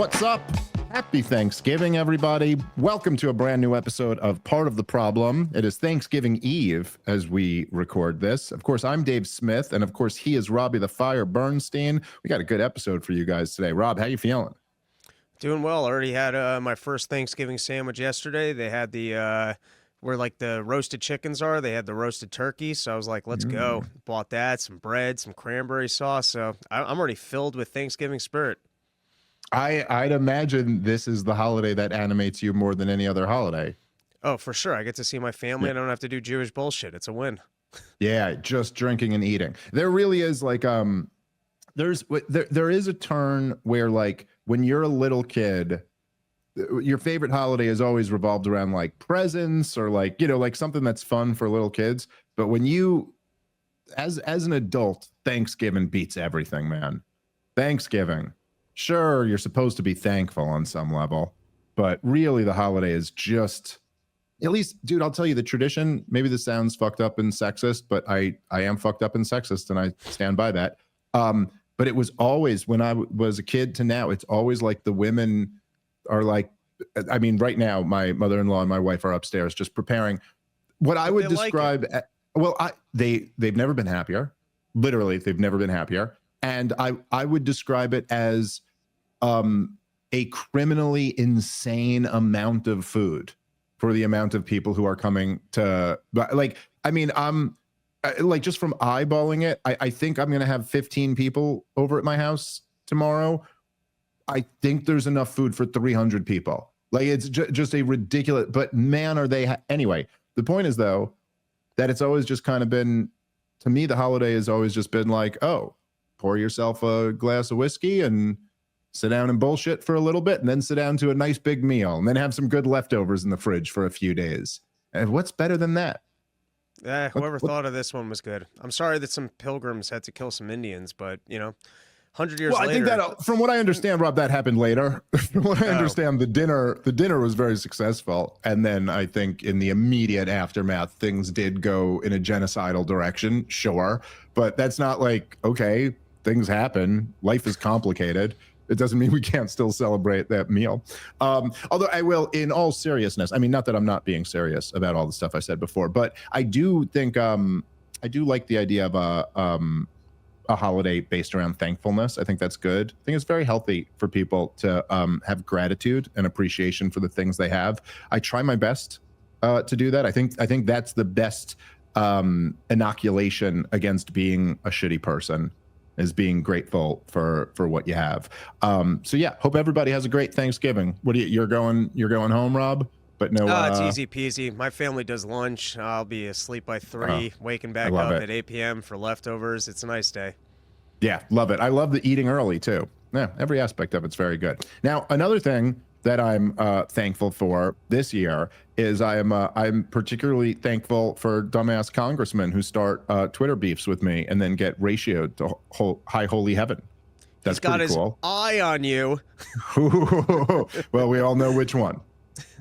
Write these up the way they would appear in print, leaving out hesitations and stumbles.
What's up? Happy Thanksgiving, everybody. Welcome to a brand new episode of Part of the Problem. It is Thanksgiving Eve as we record this. Of course, I'm Dave Smith, and of course, he is Robbie the Fire Bernstein. We got a good episode for you guys today. Rob, how you feeling? Doing well. Already had my first Thanksgiving sandwich yesterday. They had the where like the roasted chickens are. They had the roasted turkey, so I was like, let's go. Bought that, some bread, some cranberry sauce. So I'm already filled with Thanksgiving spirit. I'd imagine this is the holiday that animates you more than any other holiday. Oh, for sure. I get to see my family. I don't have to do Jewish bullshit. It's a win. Yeah, just drinking and eating. There really is like there is a turn where like when you're a little kid, your favorite holiday is always revolved around like presents or like, you know, like something that's fun for little kids. But when you as an adult, Thanksgiving beats everything, man. Thanksgiving. Sure, you're supposed to be thankful on some level, but really the holiday is just, at least, dude, I'll tell you the tradition, maybe this sounds fucked up and sexist, but I am fucked up and sexist and I stand by that. But it was always, when I was a kid to now, it's always like the women are like, I mean, right now, my mother-in-law and my wife are upstairs just preparing what I would describe, they've never been happier. Literally, they've never been happier. And I would describe it as a criminally insane amount of food for the amount of people who are coming to, like, I mean, like just from eyeballing it, I think I'm going to have 15 people over at my house tomorrow. I think there's enough food for 300 people. Like it's just a ridiculous, but man, are they, anyway, the point is though, that it's always just kind of been, to me, the holiday has always just been like, oh, pour yourself a glass of whiskey and sit down and bullshit for a little bit and then sit down to a nice big meal and then have some good leftovers in the fridge for a few days. And what's better than that? Whoever thought of this one was good. I'm sorry that some pilgrims had to kill some Indians, but, you know, 100 years later. I think that, from what I understand, Rob, that happened later. From what I understand, the dinner was very successful. And then I think in the immediate aftermath, things did go in a genocidal direction, sure. But that's not like, okay, things happen. Life is complicated. It doesn't mean we can't still celebrate that meal. Although I will, in all seriousness, I mean, not that I'm not being serious about all the stuff I said before, but I do think, I do like the idea of a holiday based around thankfulness. I think that's good. I think it's very healthy for people to have gratitude and appreciation for the things they have. I try my best to do that. I think that's the best inoculation against being a shitty person, is being grateful for what you have. So yeah, hope everybody has a great Thanksgiving. What do you're going home, Rob? But no, it's easy peasy. My family does lunch. I'll be asleep by 3, waking back up at 8 p.m. for leftovers. It's a nice day. Yeah, love it. I love the eating early too. Yeah, every aspect of it's very good. Now, another thing that I'm thankful for this year is I'm particularly thankful for dumbass congressmen who start Twitter beefs with me and then get ratioed to high holy heaven. That's He's got pretty cool. His eye on you. Well, we all know which one.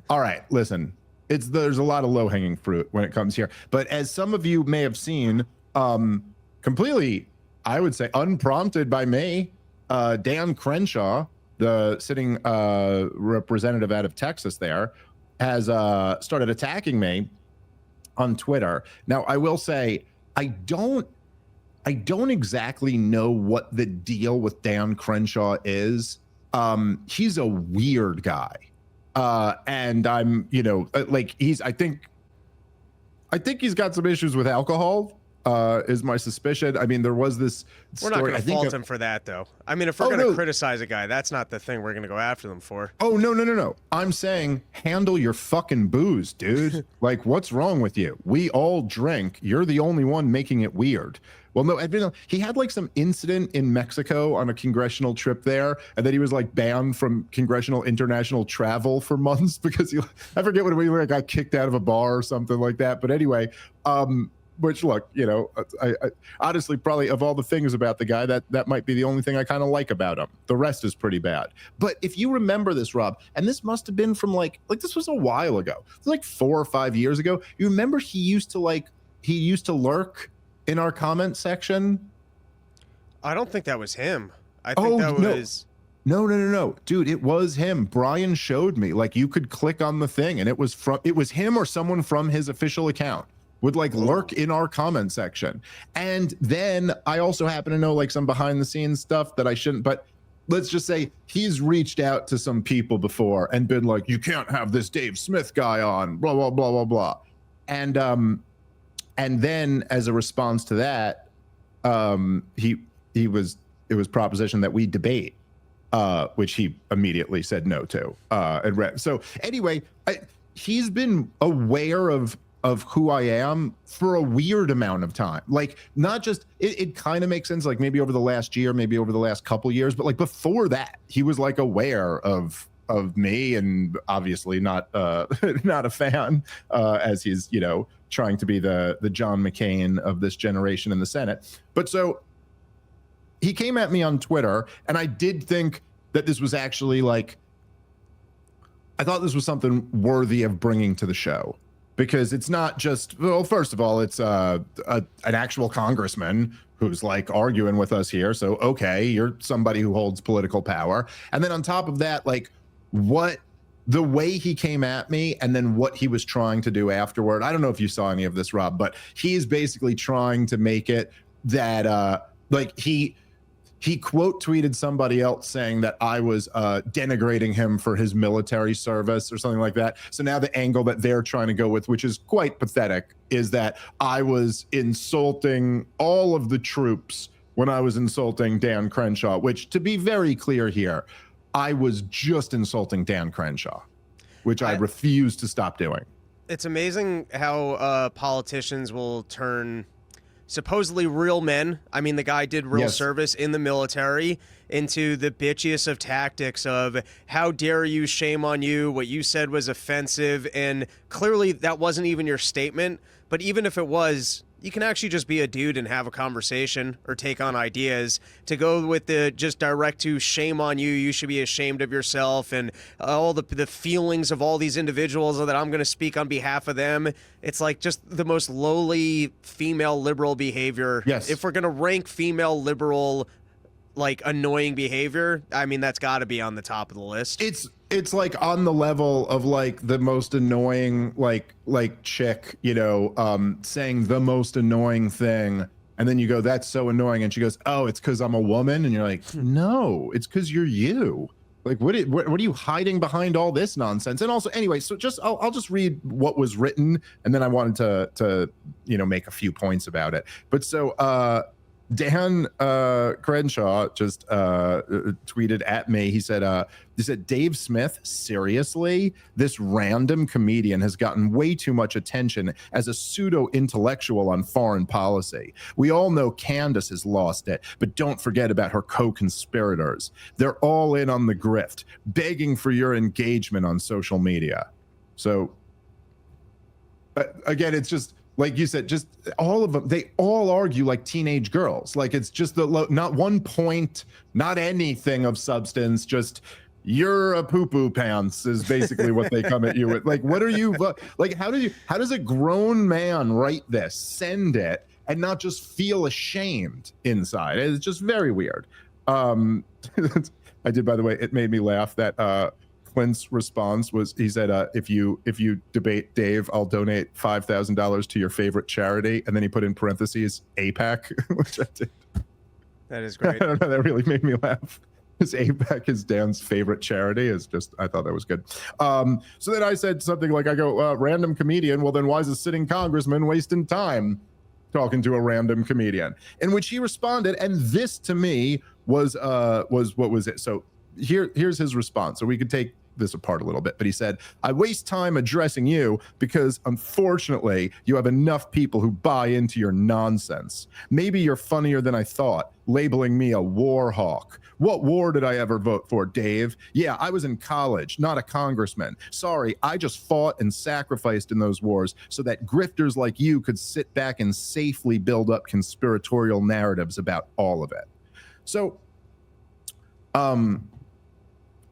All right, listen, there's a lot of low-hanging fruit when it comes here. But as some of you may have seen, completely, I would say, unprompted by me, Dan Crenshaw, the sitting representative out of Texas there, has started attacking me on Twitter. Now, I will say, I don't exactly know what the deal with Dan Crenshaw is. He's a weird guy. And I'm, you know, like I think he's got some issues with alcohol, is my suspicion. I mean, there was this We're not going to fault him for that, though. I mean, if we're going to criticize a guy, that's not the thing we're going to go after them for. Oh, no. I'm saying handle your fucking booze, dude. Like, what's wrong with you? We all drink. You're the only one making it weird. Well, no, he had like some incident in Mexico on a congressional trip there, and then he was like banned from congressional international travel for months because I forget what he got kicked out of a bar or something like that. But anyway, which look, you know, I honestly, probably of all the things about the guy, that might be the only thing I kind of like about him. The rest is pretty bad. But if you remember this, Rob, and this must have been from like this was a while ago, it was like 4 or 5 years ago. You remember he used to lurk in our comment section? I don't think that was him. I think that was No, dude, it was him. Brian showed me, like, you could click on the thing and it was him or someone from his official account would like lurk in our comment section. And then I also happen to know like some behind the scenes stuff that I shouldn't, but let's just say he's reached out to some people before and been like, you can't have this Dave Smith guy on, blah, blah, blah, blah, blah. And then as a response to that, it was propositioned that we debate, which he immediately said no to. So anyway, he's been aware of who I am for a weird amount of time. Like, not just, it kind of makes sense, like maybe over the last year, maybe over the last couple years, but like before that, he was like aware of me, and obviously not not a fan, as he's, you know, trying to be the John McCain of this generation in the Senate. But so he came at me on Twitter, and I did think that this was actually like, I thought this was something worthy of bringing to the show, because it's not just, well, first of all, it's an actual congressman who's like arguing with us here. So, okay, you're somebody who holds political power. And then on top of that, like the way he came at me and then what he was trying to do afterward. I don't know if you saw any of this, Rob, but he's basically trying to make it that like he quote tweeted somebody else saying that I was denigrating him for his military service or something like that. So now the angle that they're trying to go with, which is quite pathetic, is that I was insulting all of the troops when I was insulting Dan Crenshaw, which, to be very clear here, I was just insulting Dan Crenshaw, which I refuse to stop doing. It's amazing how politicians will turn supposedly real men, I mean, the guy did real service in the military, into the bitchiest of tactics of how dare you, shame on you, what you said was offensive, and clearly that wasn't even your statement. But even if it was, you can actually just be a dude and have a conversation or take on ideas. To go with the just direct to shame on you, you should be ashamed of yourself, and all the feelings of all these individuals that I'm going to speak on behalf of them. It's like just the most lowly female liberal behavior. Yes. If we're going to rank female liberal like annoying behavior, I mean, that's got to be on the top of the list. It's like on the level of like the most annoying like chick, you know, saying the most annoying thing, and then you go, that's so annoying, and she goes, oh, it's because I'm a woman, and you're like, no, it's because you're you. Like, what are you hiding behind all this nonsense? And also, anyway, so just I'll just read what was written, and then I wanted to you know, make a few points about it. But so Dan Crenshaw just tweeted at me. He said, Dave Smith, seriously? This random comedian has gotten way too much attention as a pseudo-intellectual on foreign policy. We all know Candace has lost it, but don't forget about her co-conspirators. They're all in on the grift, begging for your engagement on social media. So, again, it's just, like you said, just all of them, they all argue like teenage girls. Like, it's just not one point, not anything of substance, just you're a poo-poo pants is basically what they come at you with. Like, what are you, like, how does a grown man write this, send it, and not just feel ashamed inside? It's just very weird. I did, by the way, it made me laugh that Clint's response was, he said, if you debate Dave, I'll donate $5,000 to your favorite charity. And then he put in parentheses, APAC, which I did. That is great. I don't know, that really made me laugh. His APAC is Dan's favorite charity. Is just, I thought that was good. So then I said something like, I go, random comedian. Well, then why is a sitting congressman wasting time talking to a random comedian? In which he responded, and this to me was what was it? So here's his response. So we could take this apart a little bit, but he said, I waste time addressing you because unfortunately you have enough people who buy into your nonsense. Maybe you're funnier than I thought, labeling me a war hawk. What war did I ever vote for, Dave? Yeah, I was in college, not a congressman. Sorry, I just fought and sacrificed in those wars so that grifters like you could sit back and safely build up conspiratorial narratives about all of it. So,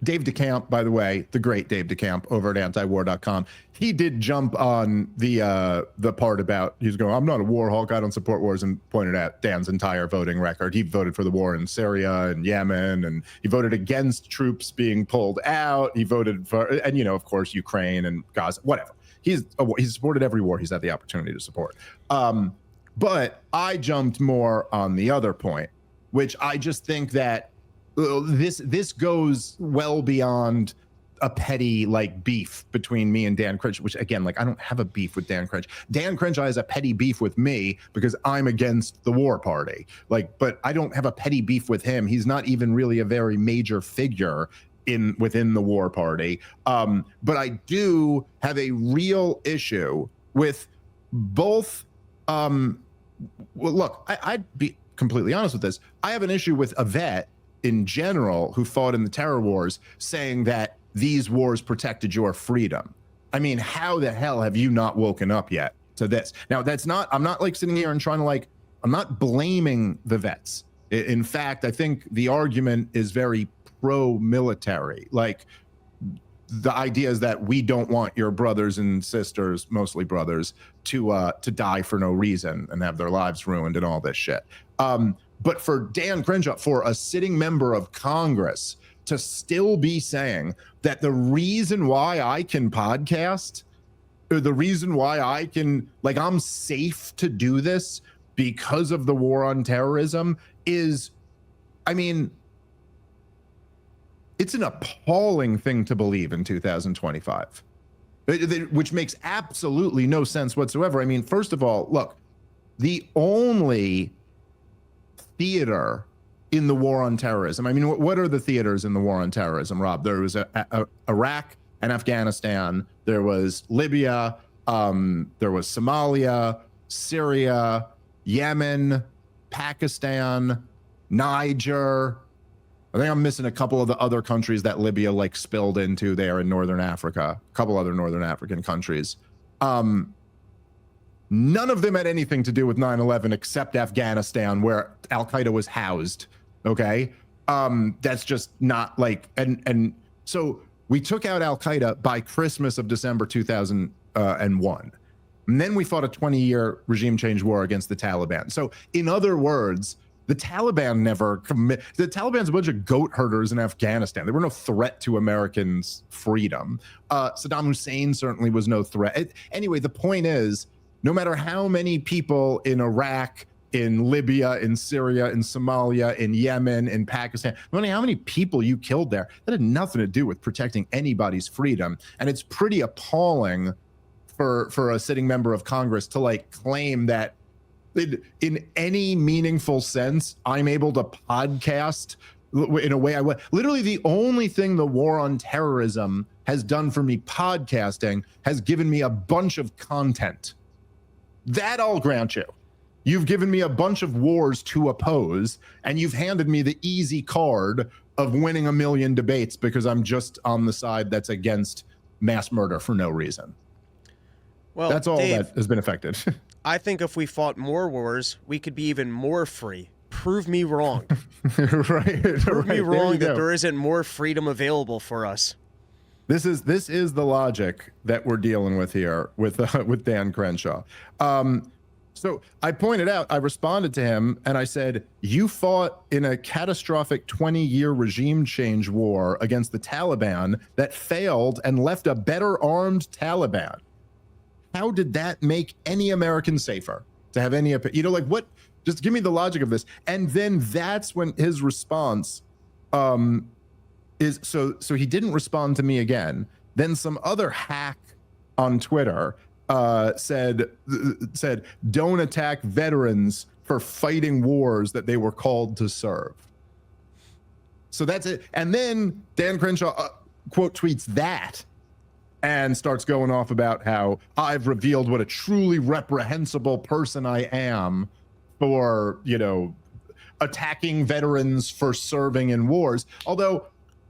Dave DeCamp, by the way, the great Dave DeCamp over at antiwar.com, he did jump on the part about, he's going, I'm not a war hawk, I don't support wars, and pointed out Dan's entire voting record. He voted for the war in Syria and Yemen, and he voted against troops being pulled out. He voted for, and of course, Ukraine and Gaza, whatever. He's supported every war he's had the opportunity to support. But I jumped more on the other point, which I just think that this goes well beyond a petty beef between me and Dan Crenshaw, which again, I don't have a beef with Dan Crenshaw. Dan Crenshaw has a petty beef with me because I'm against the war party. But I don't have a petty beef with him. He's not even really a very major figure within the war party. But I do have a real issue with both. Well, look, I'd be completely honest with this. I have an issue with a vet in general who fought in the terror wars saying that these wars protected your freedom. I mean, how the hell have you not woken up yet to this? Now, I'm not sitting here and trying to I'm not blaming the vets. In fact, I think the argument is very pro-military. The idea is that we don't want your brothers and sisters, mostly brothers, to die for no reason and have their lives ruined and all this shit. But for Dan Crenshaw, for a sitting member of Congress to still be saying that the reason why I can podcast, or the reason why I can, I'm safe to do this because of the war on terrorism is, I mean, it's an appalling thing to believe in 2025, which makes absolutely no sense whatsoever. I mean, first of all, look, the only theater in the war on terrorism. I mean, what are the theaters in the war on terrorism, Rob? There was Iraq and Afghanistan. There was Libya. There was Somalia, Syria, Yemen, Pakistan, Niger. I think I'm missing a couple of the other countries that Libya spilled into there in Northern Africa, a couple other Northern African countries. None of them had anything to do with 9/11 except Afghanistan, where Al-Qaeda was housed. Okay. That's just not and so we took out Al-Qaeda by Christmas of December 2001. And then we fought a 20-year regime change war against the Taliban. So in other words, the Taliban the Taliban's a bunch of goat herders in Afghanistan. They were no threat to Americans' freedom. Saddam Hussein certainly was no threat. Anyway, the point is, no matter how many people in Iraq, in Libya, in Syria, in Somalia, in Yemen, in Pakistan, no matter how many people you killed there, that had nothing to do with protecting anybody's freedom. And it's pretty appalling for a sitting member of Congress to claim that in any meaningful sense, I'm able to podcast in a way I would. Literally, the only thing the war on terrorism has done for me, podcasting, has given me a bunch of content. That I'll grant you. You've given me a bunch of wars to oppose, and you've handed me the easy card of winning 1 million debates because I'm just on the side that's against mass murder for no reason. Well, that's all, Dave, that has been affected. I think if we fought more wars, we could be even more free. Prove me wrong. Right. Prove me wrong that there isn't more freedom available for us. This is the logic that we're dealing with here with Dan Crenshaw. So I pointed out, I responded to him and I said, you fought in a catastrophic 20-year regime change war against the Taliban that failed and left a better armed Taliban. How did that make any American safer to have any, what, just give me the logic of this. And then that's when his response is, so he didn't respond to me again. Then some other hack on Twitter said, don't attack veterans for fighting wars that they were called to serve. So that's it. And then Dan Crenshaw quote tweets that and starts going off about how I've revealed what a truly reprehensible person I am for, attacking veterans for serving in wars. Although,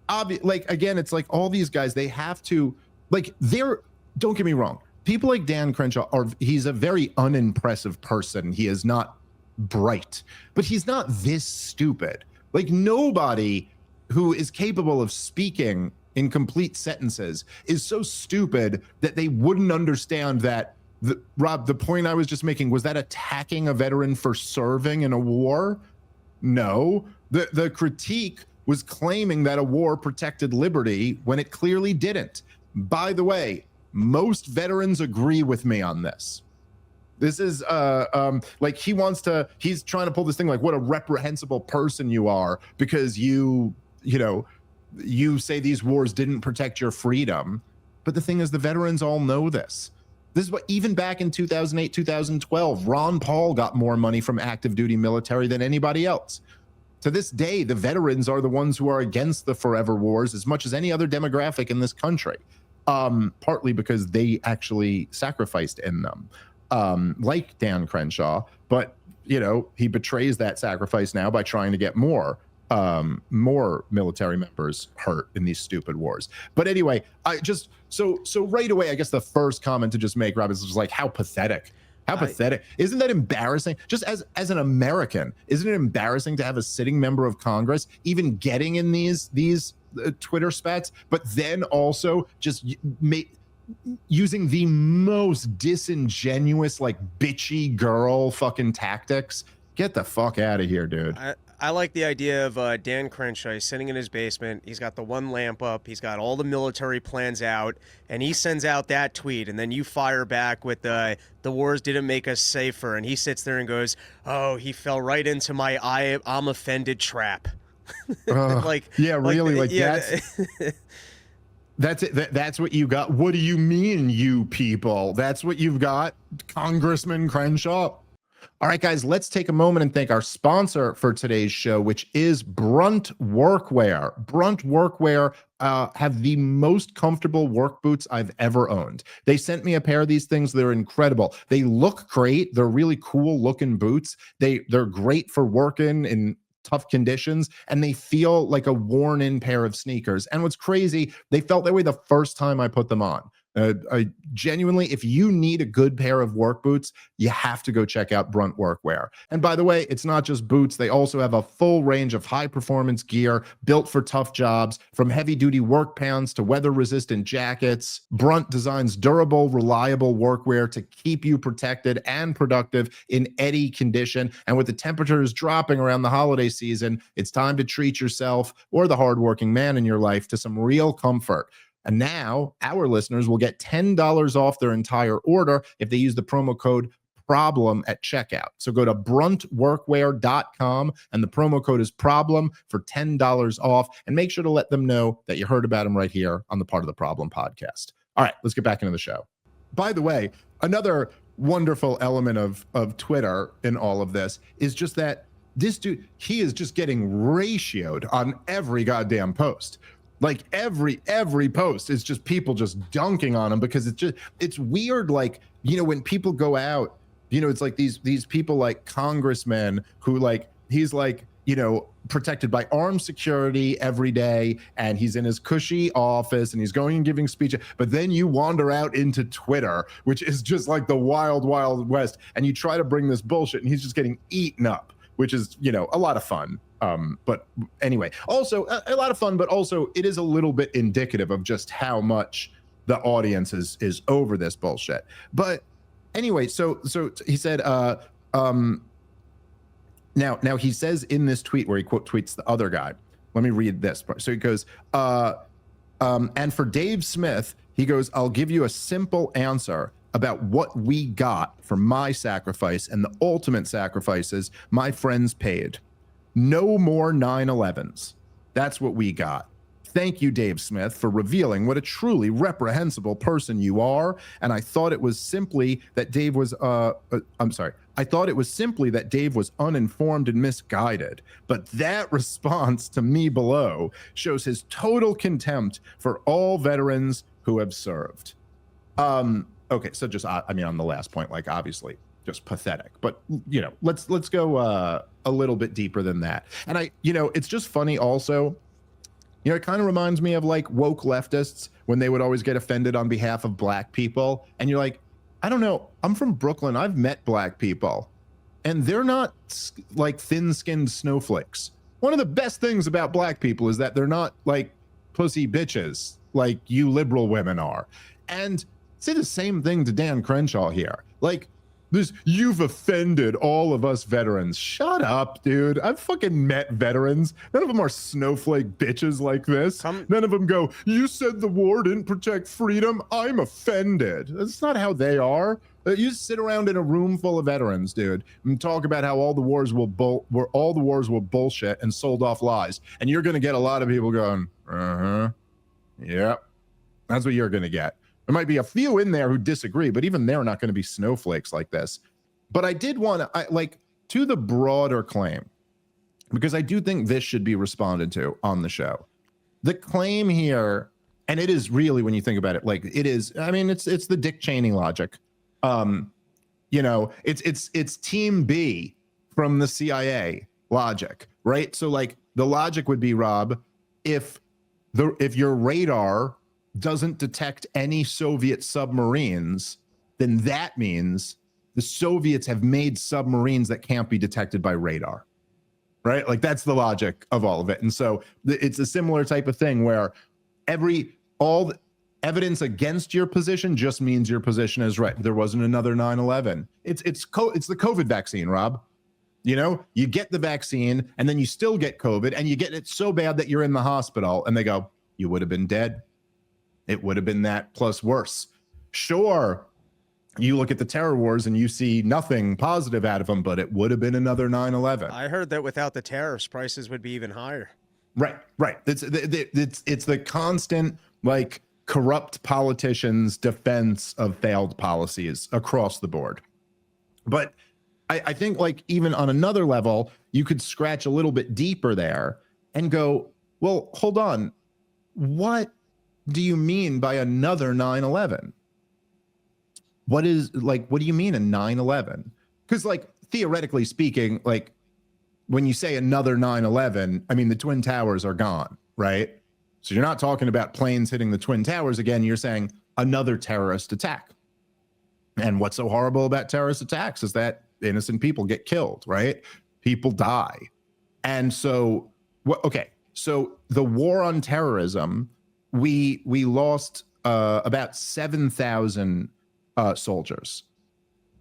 again, it's all these guys, they have to, don't get me wrong. People like Dan Crenshaw he's a very unimpressive person. He is not bright, but he's not this stupid. Nobody who is capable of speaking in complete sentences is so stupid that they wouldn't understand that. Rob, the point I was just making, was that attacking a veteran for serving in a war? No. The critique was claiming that a war protected liberty when it clearly didn't. By the way, most veterans agree with me on this. This is like he's trying to pull this thing like, what a reprehensible person you are because you say these wars didn't protect your freedom. But the thing is, the veterans all know this. This is what, even back in 2008, 2012, Ron Paul got more money from active duty military than anybody else. To this day, the veterans are the ones who are against the forever wars as much as any other demographic in this country, partly because they actually sacrificed in them, like Dan Crenshaw. But, he betrays that sacrifice now by trying to get more military members hurt in these stupid wars. But anyway, so right away, I guess the first comment to just make, Rob, is just like, how pathetic. How pathetic. Isn't that embarrassing? Just as an American, isn't it embarrassing to have a sitting member of Congress even getting in these Twitter spats, but then also just using the most disingenuous, like bitchy girl fucking tactics? Get the fuck out of here, dude. I like the idea of Dan Crenshaw. He's sitting in his basement. He's got the one lamp up. He's got all the military plans out, and he sends out that tweet. And then you fire back with the wars didn't make us safer. And he sits there and goes, "Oh, he fell right into my I'm offended trap." That's it. That's what you got. What do you mean, you people? That's what you've got, Congressman Crenshaw. All right, guys, let's take a moment and thank our sponsor for today's show, which is Brunt Workwear. Brunt Workwear have the most comfortable work boots I've ever owned. They sent me a pair of these things. They're incredible. They look great. They're really cool looking boots. They're great for working in tough conditions, and they feel like a worn-in pair of sneakers. And what's crazy, they felt that way the first time I put them on. I genuinely, if you need a good pair of work boots, you have to go check out Brunt Workwear. And by the way, it's not just boots. They also have a full range of high performance gear built for tough jobs, from heavy duty work pants to weather resistant jackets. Brunt designs durable, reliable workwear to keep you protected and productive in any condition. And with the temperatures dropping around the holiday season, it's time to treat yourself or the hardworking man in your life to some real comfort. And now our listeners will get $10 off their entire order if they use the promo code PROBLEM at checkout. So go to bruntworkwear.com and the promo code is PROBLEM for $10 off. And make sure to let them know that you heard about them right here on the Part of the Problem podcast. All right, let's get back into the show. By the way, another wonderful element of Twitter in all of this is just that this dude, he is just getting ratioed on every goddamn post. Like every post is just people just dunking on him because it's weird. Like, when people go out, it's like these people like congressmen who he's protected by armed security every day, and he's in his cushy office and he's going and giving speeches. But then you wander out into Twitter, which is just like the wild, wild west, and you try to bring this bullshit and he's just getting eaten up, which is, a lot of fun. But anyway, also a lot of fun, but also it is a little bit indicative of just how much the audience is over this bullshit. But anyway, so he said, now he says in this tweet where he quote tweets the other guy, let me read this part. So he goes, and for Dave Smith, he goes, I'll give you a simple answer about what we got for my sacrifice and the ultimate sacrifices my friends paid. No more 9/11s. That's what we got. Thank you, Dave Smith, for revealing what a truly reprehensible person you are. And I thought it was simply that Dave was, I thought it was simply that Dave was uninformed and misguided. But that response to me below shows his total contempt for all veterans who have served. Okay, so just, on the last point, obviously, just pathetic. But, let's go a little bit deeper than that. And it's just funny also, it kind of reminds me of woke leftists when they would always get offended on behalf of black people. And you're like, I don't know, I'm from Brooklyn. I've met black people and they're not thin-skinned snowflakes. one of the best things about black people is that they're not like pussy bitches like you liberal women are. And say the same thing to Dan Crenshaw here. Like, you've offended all of us veterans. Shut up, dude. I've fucking met veterans. None of them are snowflake bitches like this. None of them go, you said the war didn't protect freedom. I'm offended. That's not how they are. You sit around in a room full of veterans, dude, and talk about how all the wars were bullshit and sold off lies. And you're going to get a lot of people going, yeah, that's what you're going to get. There might be a few in there who disagree, but even they're not going to be snowflakes like this. But I did want to, like, to the broader claim, because I do think this should be responded to on the show. The claim here, and it is really, when you think about it, like it is, I mean, it's the Dick Cheney logic. You know, it's Team B from the CIA logic, right? So like the logic would be, Rob, if your radar doesn't detect any Soviet submarines, then that means the Soviets have made submarines that can't be detected by radar, right? Like that's the logic of all of it. And so it's a similar type of thing where all the evidence against your position just means your position is right. There wasn't another 9/11. It's the COVID vaccine, Rob. You know, you get the vaccine and then you still get COVID and you get it so bad that you're in the hospital and they go, you would have been dead. It would have been that plus worse. Sure, you look at the terror wars and you see nothing positive out of them, but it would have been another 9/11. I heard that without the tariffs, prices would be even higher. Right. It's the constant, like, corrupt politicians' defense of failed policies across the board. But I think, like, even on another level, you could scratch a little bit deeper there and go, well, hold on. What do you mean by another 9/11? What do you mean a 9/11? Because, like, theoretically speaking, like, when you say another 9/11, I mean, the Twin Towers are gone, right? So you're not talking about planes hitting the Twin Towers again. You're saying another terrorist attack. And what's so horrible about terrorist attacks is that innocent people get killed, right? People die. And so, so the war on terrorism, we lost about 7,000 soldiers.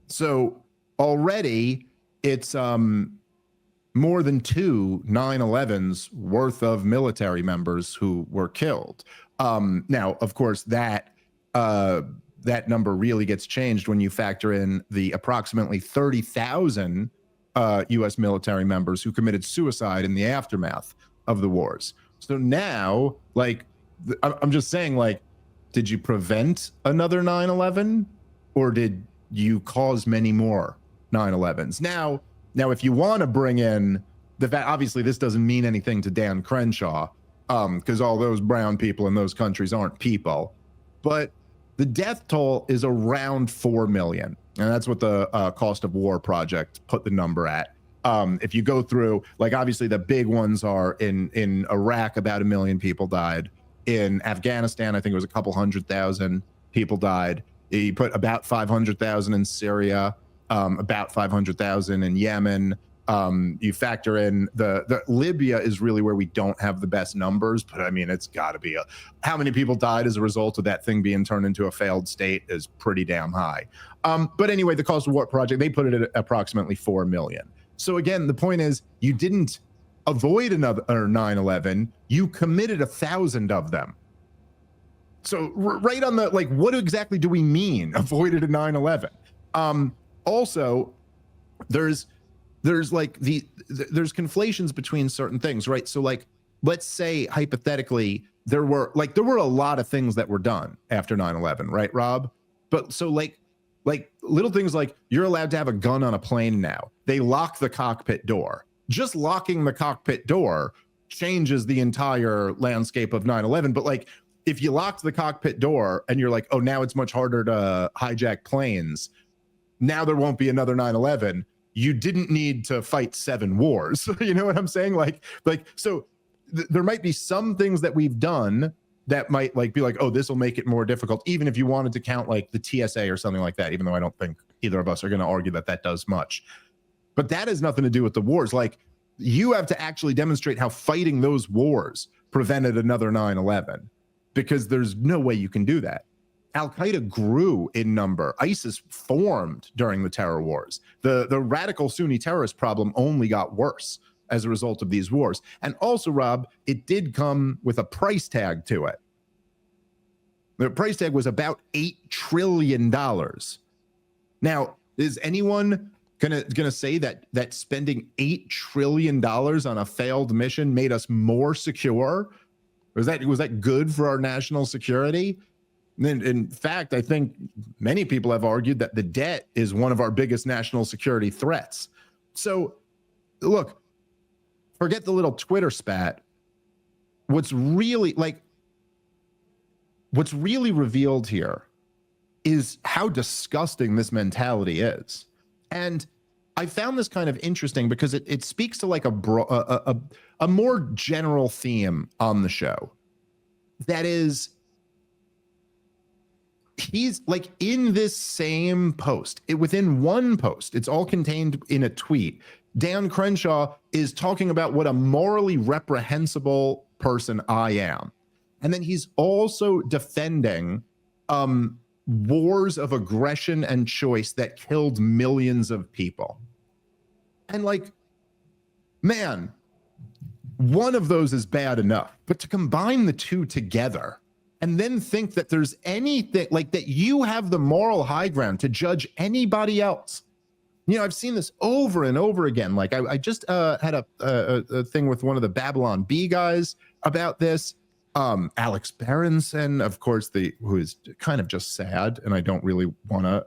So already it's more than 2 9/11s worth of military members who were killed. Now, of course, that number really gets changed when you factor in the approximately 30,000 U.S. military members who committed suicide in the aftermath of the wars. So now, like, I'm just saying, like, did you prevent another 9/11 or did you cause many more 9/11s? Now, if you want to bring in the fact, obviously this doesn't mean anything to Dan Crenshaw, because all those brown people in those countries aren't people, but the death toll is around 4 million. And that's what the Cost of War Project put the number at. If you go through, like, obviously the big ones are in Iraq, about 1 million people died. In Afghanistan, I think it was a couple 100,000 people died. You put about 500,000 in Syria, about 500,000 in Yemen. You factor in the Libya is really where we don't have the best numbers, but I mean, it's got to be how many people died as a result of that thing being turned into a failed state is pretty damn high. But anyway, the Cost of War Project, they put it at approximately 4 million. So again, the point is, you didn't avoid another 9/11, you committed 1,000 of them. So right on the, like, what exactly do we mean avoided a 9/11? Also, there's like there's conflations between certain things, right? So, like, let's say hypothetically there were a lot of things that were done after 9/11, right, Rob? But so like little things like you're allowed to have a gun on a plane now. They lock the cockpit door. Just locking the cockpit door changes the entire landscape of 9/11. But, like, if you locked the cockpit door and you're like, oh, now it's much harder to hijack planes, now there won't be another 9/11. You didn't need to fight 7 wars. You know what I'm saying? So there might be some things that we've done that might, like, be like, oh, this will make it more difficult, even if you wanted to count, like, the TSA or something like that, even though I don't think either of us are going to argue that that does much. But that has nothing to do with the wars. Like, you have to actually demonstrate how fighting those wars prevented another 9/11, because there's no way you can do that. Al-Qaeda grew in number. ISIS formed during the terror wars. The radical Sunni terrorist problem only got worse as a result of these wars. And also, Rob, it did come with a price tag to it. The price tag was about $8 trillion. Now, is anyone gonna say that spending $8 trillion on a failed mission made us more secure? Was that good for our national security? And in fact, I think many people have argued that the debt is one of our biggest national security threats. So, look, forget the little Twitter spat. What's really revealed here is how disgusting this mentality is. And I found this kind of interesting because it speaks to like a more general theme on the show. That is, he's like in this same post, within one post, it's all contained in a tweet. Dan Crenshaw is talking about what a morally reprehensible person I am. And then he's also defending wars of aggression and choice that killed millions of people. And like, man, one of those is bad enough, but to combine the two together and then think that there's anything like that, you have the moral high ground to judge anybody else. You know, I've seen this over and over again. Like I just had a thing with one of the Babylon Bee guys about this. Alex Berenson, of course, who is kind of just sad, and I don't really want to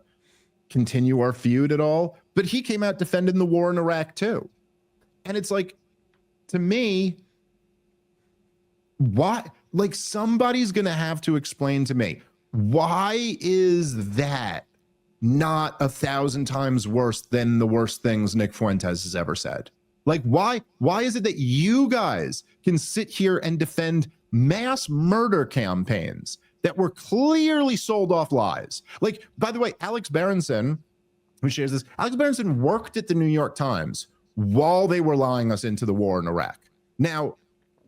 continue our feud at all, but he came out defending the war in Iraq too. And it's like, to me, why? Like, somebody's going to have to explain to me, why is that not 1,000 times worse than the worst things Nick Fuentes has ever said? Like, why is it that you guys can sit here and defend mass murder campaigns that were clearly sold off lies? Like, by the way, Alex Berenson, who shares this, Alex Berenson worked at the New York Times while they were lying us into the war in Iraq. Now,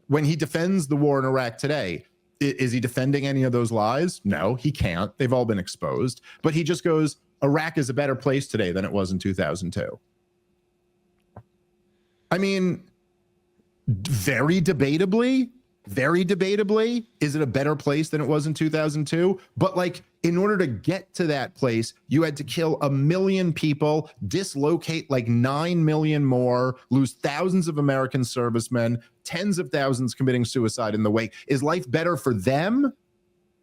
when he defends the war in Iraq today, is he defending any of those lies? No, he can't. They've all been exposed. But he just goes, Iraq is a better place today than it was in 2002. I mean, very debatably, is it a better place than it was in 2002? But like, in order to get to that place, you had to kill 1 million people, dislocate like 9 million more, lose thousands of American servicemen, tens of thousands committing suicide in the wake. Is life better for them?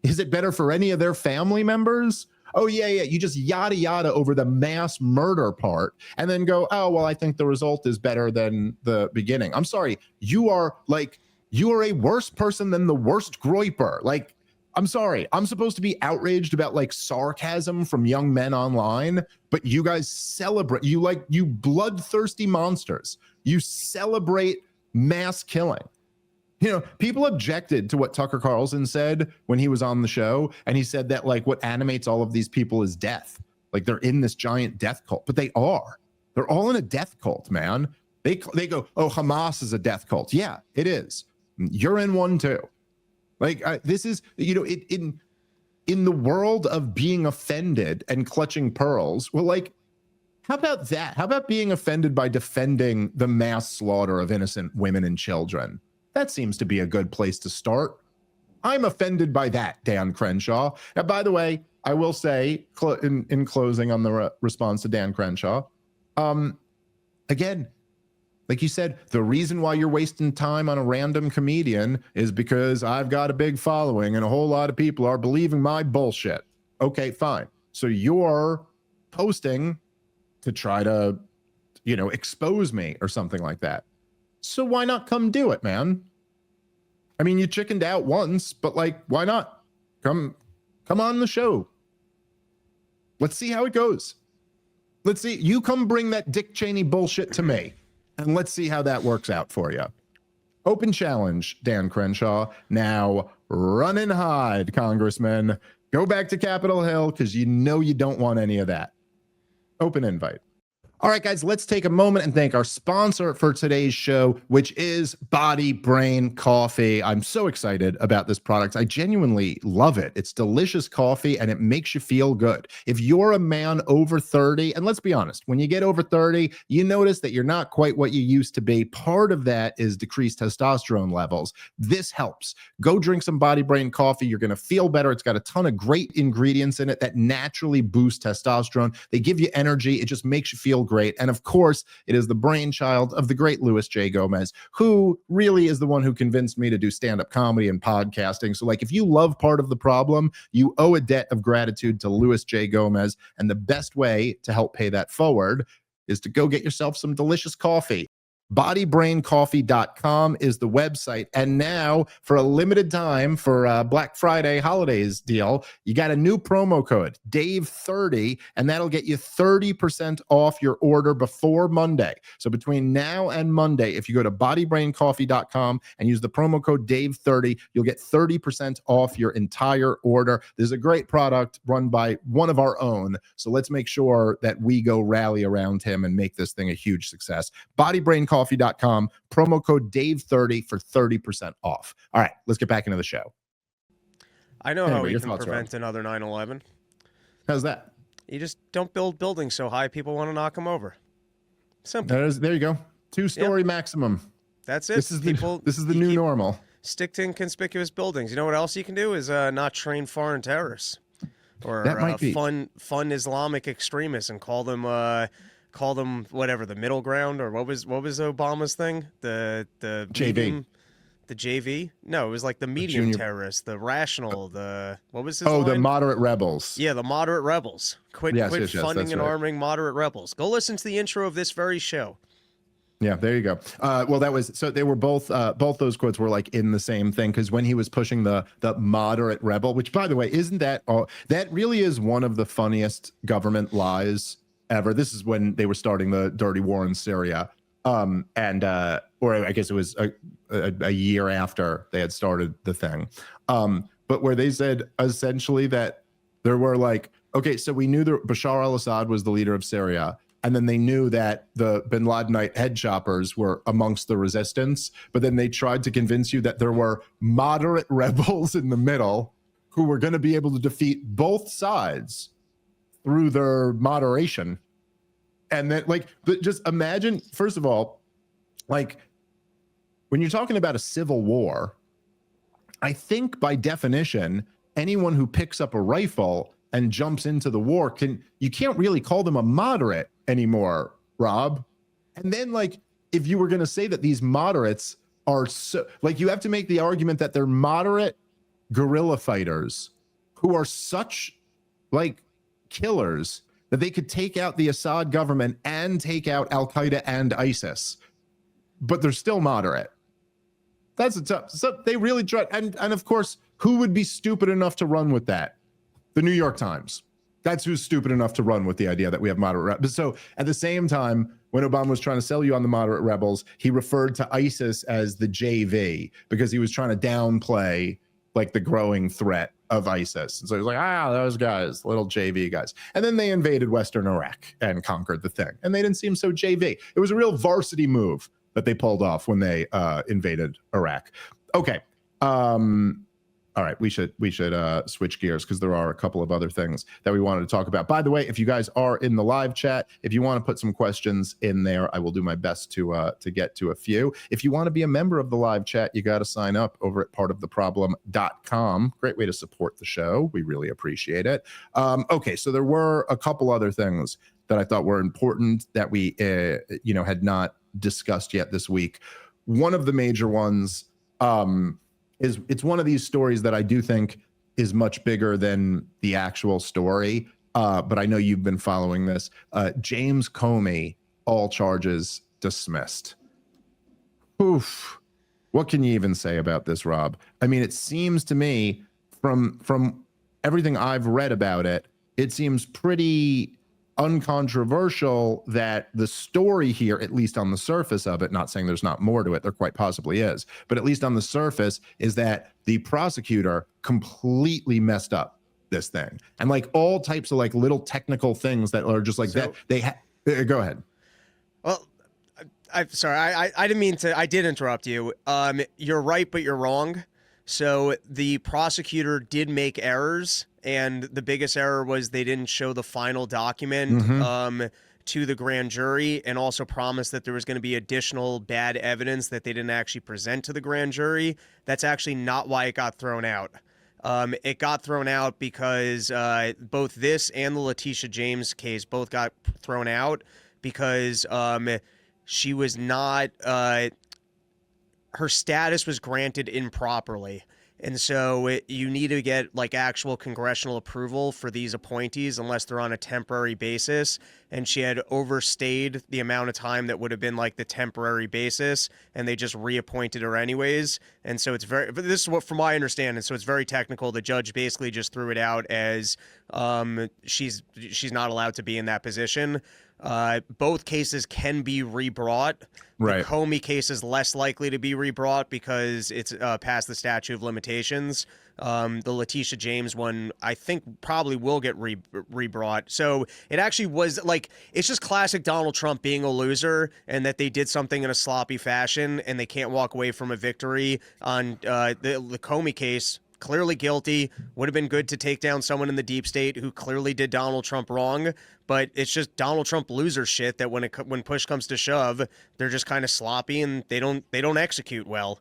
Is it better for any of their family members? Oh, yeah, you just yada yada over the mass murder part and then go, oh, well, I think the result is better than the beginning. I'm sorry, you are a worse person than the worst groiper. Like, I'm sorry, I'm supposed to be outraged about like sarcasm from young men online, but you guys celebrate, you bloodthirsty monsters. You celebrate mass killing. You know, people objected to what Tucker Carlson said when he was on the show, and he said that like what animates all of these people is death. Like, they're in this giant death cult, but they're all in a death cult, man. They go, oh, Hamas is a death cult. Yeah, it is. You're in one too. Like, this is, you know, in the world of being offended and clutching pearls. Well, like, how about that? How about being offended by defending the mass slaughter of innocent women and children? That seems to be a good place to start. I'm offended by that, Dan Crenshaw. And by the way, I will say in closing on the response to Dan Crenshaw, again, like you said, the reason why you're wasting time on a random comedian is because I've got a big following and a whole lot of people are believing my bullshit. Okay, fine. So you're posting to try to, you know, expose me or something like that. So why not come do it, man? I mean, you chickened out once, but like, why not? Come on the show. Let's see how it goes. Let's see. You come bring that Dick Cheney bullshit to me, and let's see how that works out for you. Open challenge, Dan Crenshaw. Now run and hide, Congressman. Go back to Capitol Hill, because you know you don't want any of that. Open invite. All right, guys, let's take a moment and thank our sponsor for today's show, which is Body Brain Coffee. I'm so excited about this product. I genuinely love it. It's delicious coffee and it makes you feel good. If you're a man over 30, and let's be honest, when you get over 30, you notice that you're not quite what you used to be. Part of that is decreased testosterone levels. This helps. Go drink some Body Brain Coffee. You're going to feel better. It's got a ton of great ingredients in it that naturally boost testosterone. They give you energy. It just makes you feel great. And of course, it is the brainchild of the great Louis J. Gomez, who really is the one who convinced me to do stand-up comedy and podcasting. So like, if you love Part of the Problem, you owe a debt of gratitude to Louis J. Gomez. And the best way to help pay that forward is to go get yourself some delicious coffee. Bodybraincoffee.com is the website. And now, for a limited time, for Black Friday holidays deal, you got a new promo code, Dave30, and that'll get you 30% off your order before Monday. So between now and Monday, if you go to bodybraincoffee.com and use the promo code Dave30, you'll get 30% off your entire order. This is a great product run by one of our own. So let's make sure that we go rally around him and make this thing a huge success. Bodybraincoffee.com, promo code Dave30 for 30% off. All right, let's get back into the show. I know how we can prevent another 9/11. How's that? You just don't build buildings so high people want to knock them over. Simple. There you go. 2-story maximum. That's it. This is the new normal. Stick to inconspicuous buildings. You know what else you can do is not train foreign terrorists or fun Islamic extremists and call them whatever, the middle ground, or what was Obama's thing? The JV. Medium, the JV? No, it was like the medium terrorists, the rational, what was his line? The moderate rebels. Yeah, the moderate rebels. Quit funding and arming moderate rebels. Go listen to the intro of this very show. Yeah, there you go. Well, they were both those quotes were like in the same thing, because when he was pushing the moderate rebel, which by the way, isn't that that really is one of the funniest government lies ever. This is when they were starting the dirty war in Syria. Or I guess it was a year after they had started the thing. But where they said essentially that there were like, okay, so we knew that Bashar al-Assad was the leader of Syria. And then they knew that the bin Ladenite head choppers were amongst the resistance. But then they tried to convince you that there were moderate rebels in the middle who were going to be able to defeat both sides through their moderation. And then but just imagine, first of all, like when you're talking about a civil war, I think by definition, anyone who picks up a rifle and jumps into the war you can't really call them a moderate anymore, Rob. And then like, if you were going to say that these moderates are so, like, you have to make the argument that they're moderate guerrilla fighters who are such like killers that they could take out the Assad government and take out Al-Qaeda and ISIS, but they're still moderate. That's a tough. So they really try. And of course, who would be stupid enough to run with that? The New York Times. That's who's stupid enough to run with the idea that we have moderate rebels. So at the same time, when Obama was trying to sell you on the moderate rebels, he referred to ISIS as the JV because he was trying to downplay like the growing threat of ISIS. And so he was like, those guys, little JV guys. And then they invaded Western Iraq and conquered the thing. And they didn't seem so JV. It was a real varsity move that they pulled off when they invaded Iraq. Okay. All right, we should switch gears because there are a couple of other things that we wanted to talk about. By the way, if you guys are in the live chat, if you want to put some questions in there, I will do my best to get to a few. If you want to be a member of the live chat, you got to sign up over at partoftheproblem.com. Great way to support the show. We really appreciate it. Okay, so there were a couple other things that I thought were important that we had not discussed yet this week. One of the major ones it's one of these stories that I do think is much bigger than the actual story. But I know you've been following this. James Comey, all charges dismissed. Oof. What can you even say about this, Rob? I mean, it seems to me from everything I've read about it, it seems pretty uncontroversial that the story here, at least on the surface of it, not saying there's not more to it, there quite possibly is, but at least on the surface is that the prosecutor completely messed up this thing. And like all types of like little technical things that are just like go ahead. I'm sorry. I didn't mean to. I did interrupt you. You're right, but you're wrong. So the prosecutor did make errors, and the biggest error was they didn't show the final document to the grand jury, and also promised that there was going to be additional bad evidence that they didn't actually present to the grand jury. That's actually not why it got thrown out. It got thrown out because both this and the Letitia James case both got thrown out because she was not her status was granted improperly. And so you need to get like actual congressional approval for these appointees unless they're on a temporary basis. And she had overstayed the amount of time that would have been like the temporary basis, and they just reappointed her anyways. And so it's very, but this is what, from my understanding, so it's very technical. The judge basically just threw it out as she's not allowed to be in that position. Both cases can be rebrought. Right. The Comey case is less likely to be rebrought because it's past the statute of limitations. The Letitia James one, I think, probably will get rebrought. So it actually was like, it's just classic Donald Trump being a loser, and that they did something in a sloppy fashion and they can't walk away from a victory on the Comey case. Clearly guilty. Would have been good to take down someone in the deep state who clearly did Donald Trump wrong, but it's just Donald Trump loser shit that when push comes to shove, they're just kind of sloppy and they don't execute well.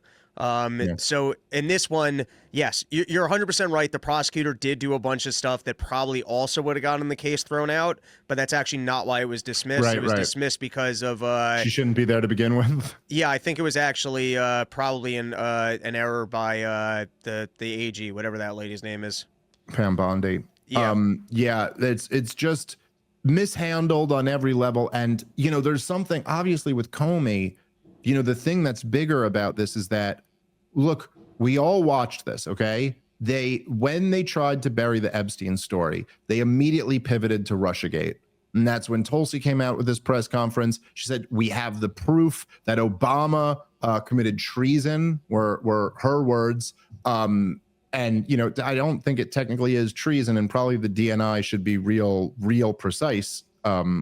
So in this one, yes, you're 100% right. The prosecutor did do a bunch of stuff that probably also would have gotten the case thrown out, but that's actually not why it was dismissed. Right, it was dismissed because of she shouldn't be there to begin with. Yeah, I think it was actually probably an error by the AG, whatever that lady's name is. Pam Bondi. Yeah. It's just mishandled on every level. And, you know, there's something obviously with Comey, you know, the thing that's bigger about this is that, look, we all watched this, okay? When they tried to bury the Epstein story, they immediately pivoted to Russiagate. And that's when Tulsi came out with this press conference. She said, we have the proof that Obama committed treason, were her words. And, you know, I don't think it technically is treason, and probably the DNI should be real precise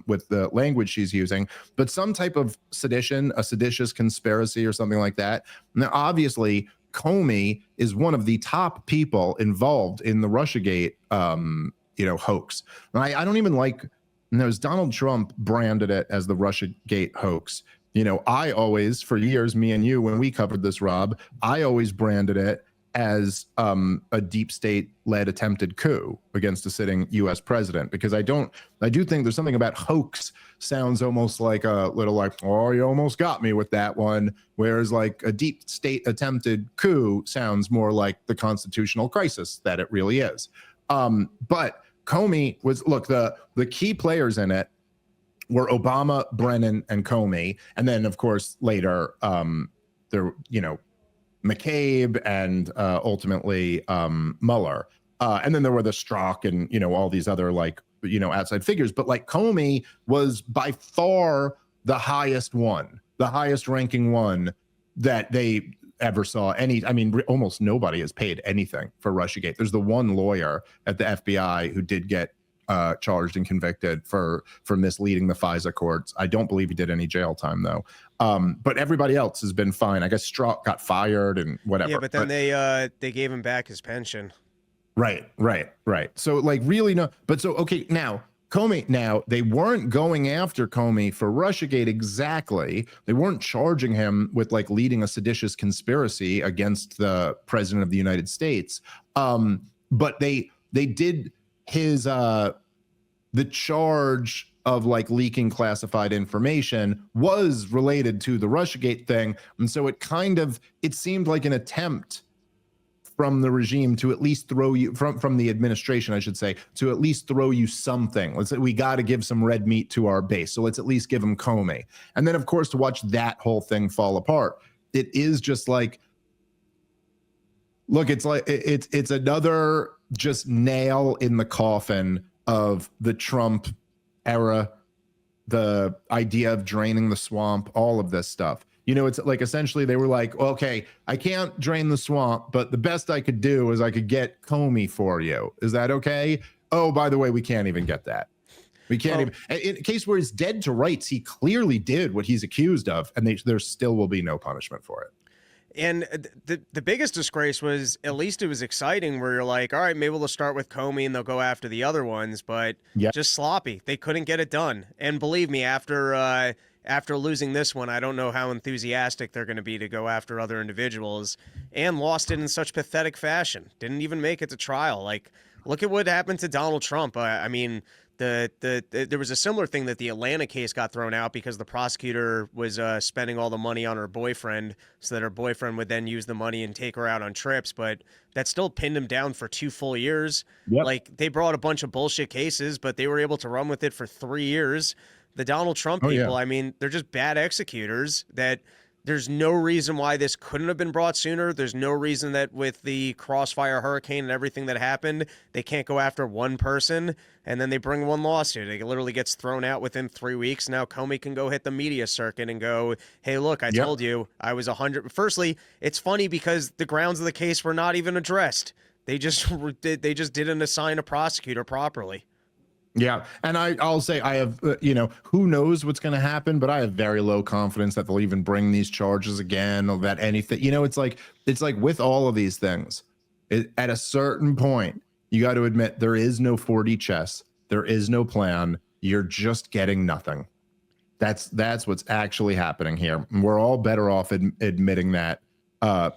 with the language she's using, but some type of sedition, a seditious conspiracy or something like that. Now, obviously, Comey is one of the top people involved in the Russiagate, you know, hoax. And I don't even like, as Donald Trump branded it as the Russiagate hoax. You know, I always, for years, me and you, when we covered this, Rob, I always branded it as a deep state led attempted coup against a sitting US president, because I do think there's something about hoax sounds almost like a little like, oh, you almost got me with that one. Whereas like a deep state attempted coup sounds more like the constitutional crisis that it really is. But Comey was, look, the key players in it were Obama, Brennan, and Comey. And then of course later there, you know, McCabe and ultimately Mueller. And then there were the Strzok and, you know, all these other like, you know, outside figures. But like Comey was by far the highest ranking one that they ever saw. I mean, almost nobody has paid anything for Russiagate. There's the one lawyer at the FBI who did get charged and convicted for misleading the FISA courts. I don't believe he did any jail time though. But everybody else has been fine. I guess Strzok got fired and whatever. Yeah, but then they gave him back his pension. Right. So like really no, but so okay, now Comey, now they weren't going after Comey for Russiagate exactly. They weren't charging him with like leading a seditious conspiracy against the president of the United States. But they did his the charge of like leaking classified information was related to the Russiagate thing. And so it seemed like an attempt from the regime to at least throw you from the administration, I should say, to at least throw you something. Let's say we got to give some red meat to our base. So let's at least give them Comey. And then of course, to watch that whole thing fall apart, it is just like, look, it's like, it's another just nail in the coffin of the Trump era, the idea of draining the swamp, all of this stuff. You know, it's like essentially they were like, okay, I can't drain the swamp, but the best I could do is I could get Comey for you. Is that okay? Oh, by the way, we can't even get that. We can't even, in a case where he's dead to rights, he clearly did what he's accused of, and there still will be no punishment for it. And the biggest disgrace was, at least it was exciting, where you're like, all right, maybe they'll start with Comey and they'll go after the other ones, but just sloppy. They couldn't get it done. And believe me, after losing this one, I don't know how enthusiastic they're going to be to go after other individuals, and lost it in such pathetic fashion. Didn't even make it to trial. Like, look at what happened to Donald Trump. I mean, there was a similar thing, that the Atlanta case got thrown out because the prosecutor was spending all the money on her boyfriend, so that her boyfriend would then use the money and take her out on trips. But that still pinned him down for 2 full years. Like, they brought a bunch of bullshit cases, but they were able to run with it for 3 years. The Donald Trump people, I mean, they're just bad executors. That there's no reason why this couldn't have been brought sooner. There's no reason that with the Crossfire hurricane and everything that happened, they can't go after one person and then they bring one lawsuit. It literally gets thrown out within 3 weeks. Now Comey can go hit the media circuit and go, hey, look, I told you I was 100. Firstly, it's funny because the grounds of the case were not even addressed. They just didn't assign a prosecutor properly. Yeah, and I'll say I have, who knows what's going to happen, but I have very low confidence that they'll even bring these charges again, or that anything. It's like with all of these things, at a certain point, you got to admit there is no 4D chess, there is no plan. You're just getting nothing. That's what's actually happening here. And we're all better off admitting that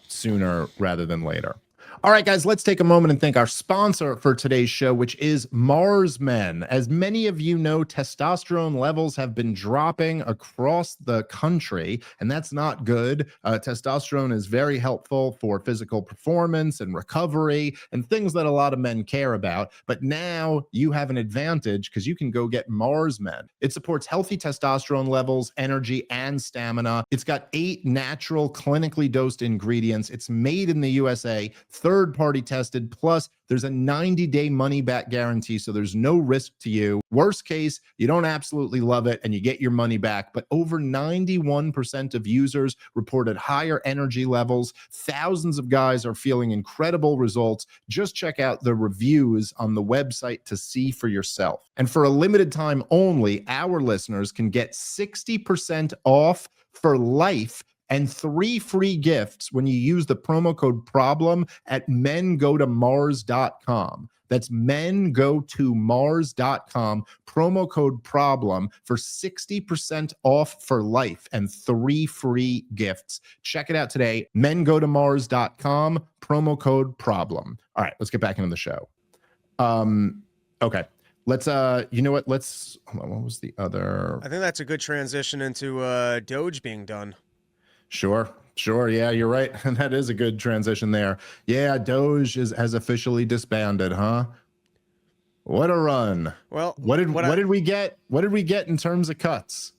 sooner rather than later. All right, guys, let's take a moment and thank our sponsor for today's show, which is Mars Men. As many of you know, testosterone levels have been dropping across the country, and that's not good. Testosterone is very helpful for physical performance and recovery and things that a lot of men care about. But now you have an advantage because you can go get Mars Men. It supports healthy testosterone levels, energy, and stamina. It's got 8 natural, clinically dosed ingredients. It's made in the USA. Third-party tested, plus there's a 90-day money-back guarantee, so there's no risk to you. Worst case, you don't absolutely love it and you get your money back, but over 91% of users reported higher energy levels. Thousands of guys are feeling incredible results. Just check out the reviews on the website to see for yourself. And for a limited time only, our listeners can get 60% off for life and 3 free gifts when you use the promo code PROBLEM at mengotomars.com. That's mengotomars.com, promo code PROBLEM for 60% off for life and 3 free gifts. Check it out today, mengotomars.com, promo code PROBLEM. All right, let's get back into the show. Okay. Let's you know what? Let's hold on, what was the other? I think that's a good transition into Doge being done. Sure. Yeah, you're right. And that is a good transition there. Yeah, Doge has officially disbanded, huh? What a run. Well, what did we get? What did we get in terms of cuts?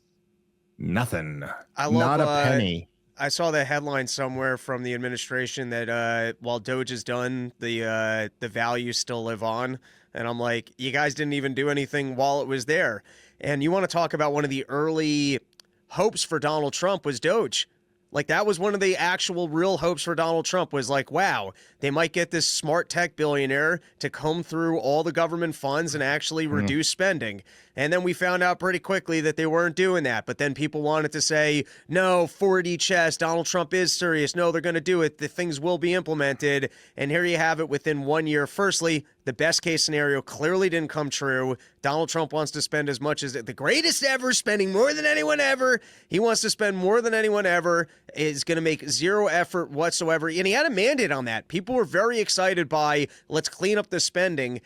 Nothing. Not a penny. I saw the headline somewhere from the administration that while Doge is done, the values still live on. And I'm like, you guys didn't even do anything while it was there. And you want to talk about one of the early hopes for Donald Trump was Doge. Like, that was one of the actual real hopes for Donald Trump, was like, wow, they might get this smart tech billionaire to comb through all the government funds and actually reduce spending. And then we found out pretty quickly that they weren't doing that. But then people wanted to say, no, 4D chess, Donald Trump is serious. No, they're going to do it. The things will be implemented. And here you have it within 1 year. Firstly, the best case scenario clearly didn't come true. Donald Trump wants to spend as much as the greatest ever, spending more than anyone ever. He wants to spend more than anyone ever, is going to make zero effort whatsoever. And he had a mandate on that. People were very excited by, let's clean up the spending.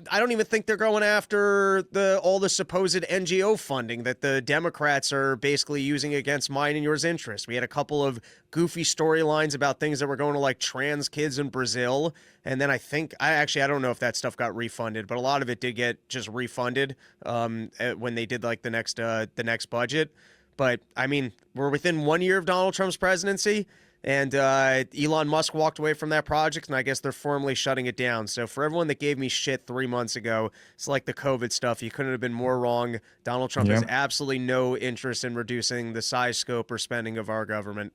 I don't even think they're going after all the supposed NGO funding that the Democrats are basically using against mine and yours interests. We had a couple of goofy storylines about things that were going to, like, trans kids in Brazil. And then I don't know if that stuff got refunded, but a lot of it did get just refunded when they did, like, the next budget. But I mean, we're within 1 year of Donald Trump's presidency. And Elon Musk walked away from that project, and I guess they're formally shutting it down. So for everyone that gave me shit 3 months ago, it's like the COVID stuff. You couldn't have been more wrong. Donald Trump has absolutely no interest in reducing the size, scope, or spending of our government.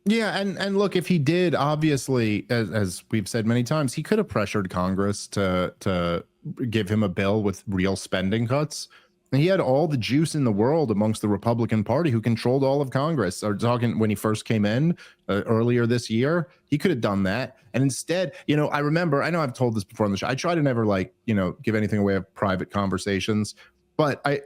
Yeah, and look, if he did, obviously, as we've said many times, he could have pressured Congress to give him a bill with real spending cuts. He had all the juice in the world amongst the Republican Party, who controlled all of Congress. Or talking when he first came in earlier this year, he could have done that. And instead, you know, I remember, I know I've told this before on the show, I try to never, like, you know, give anything away of private conversations, but I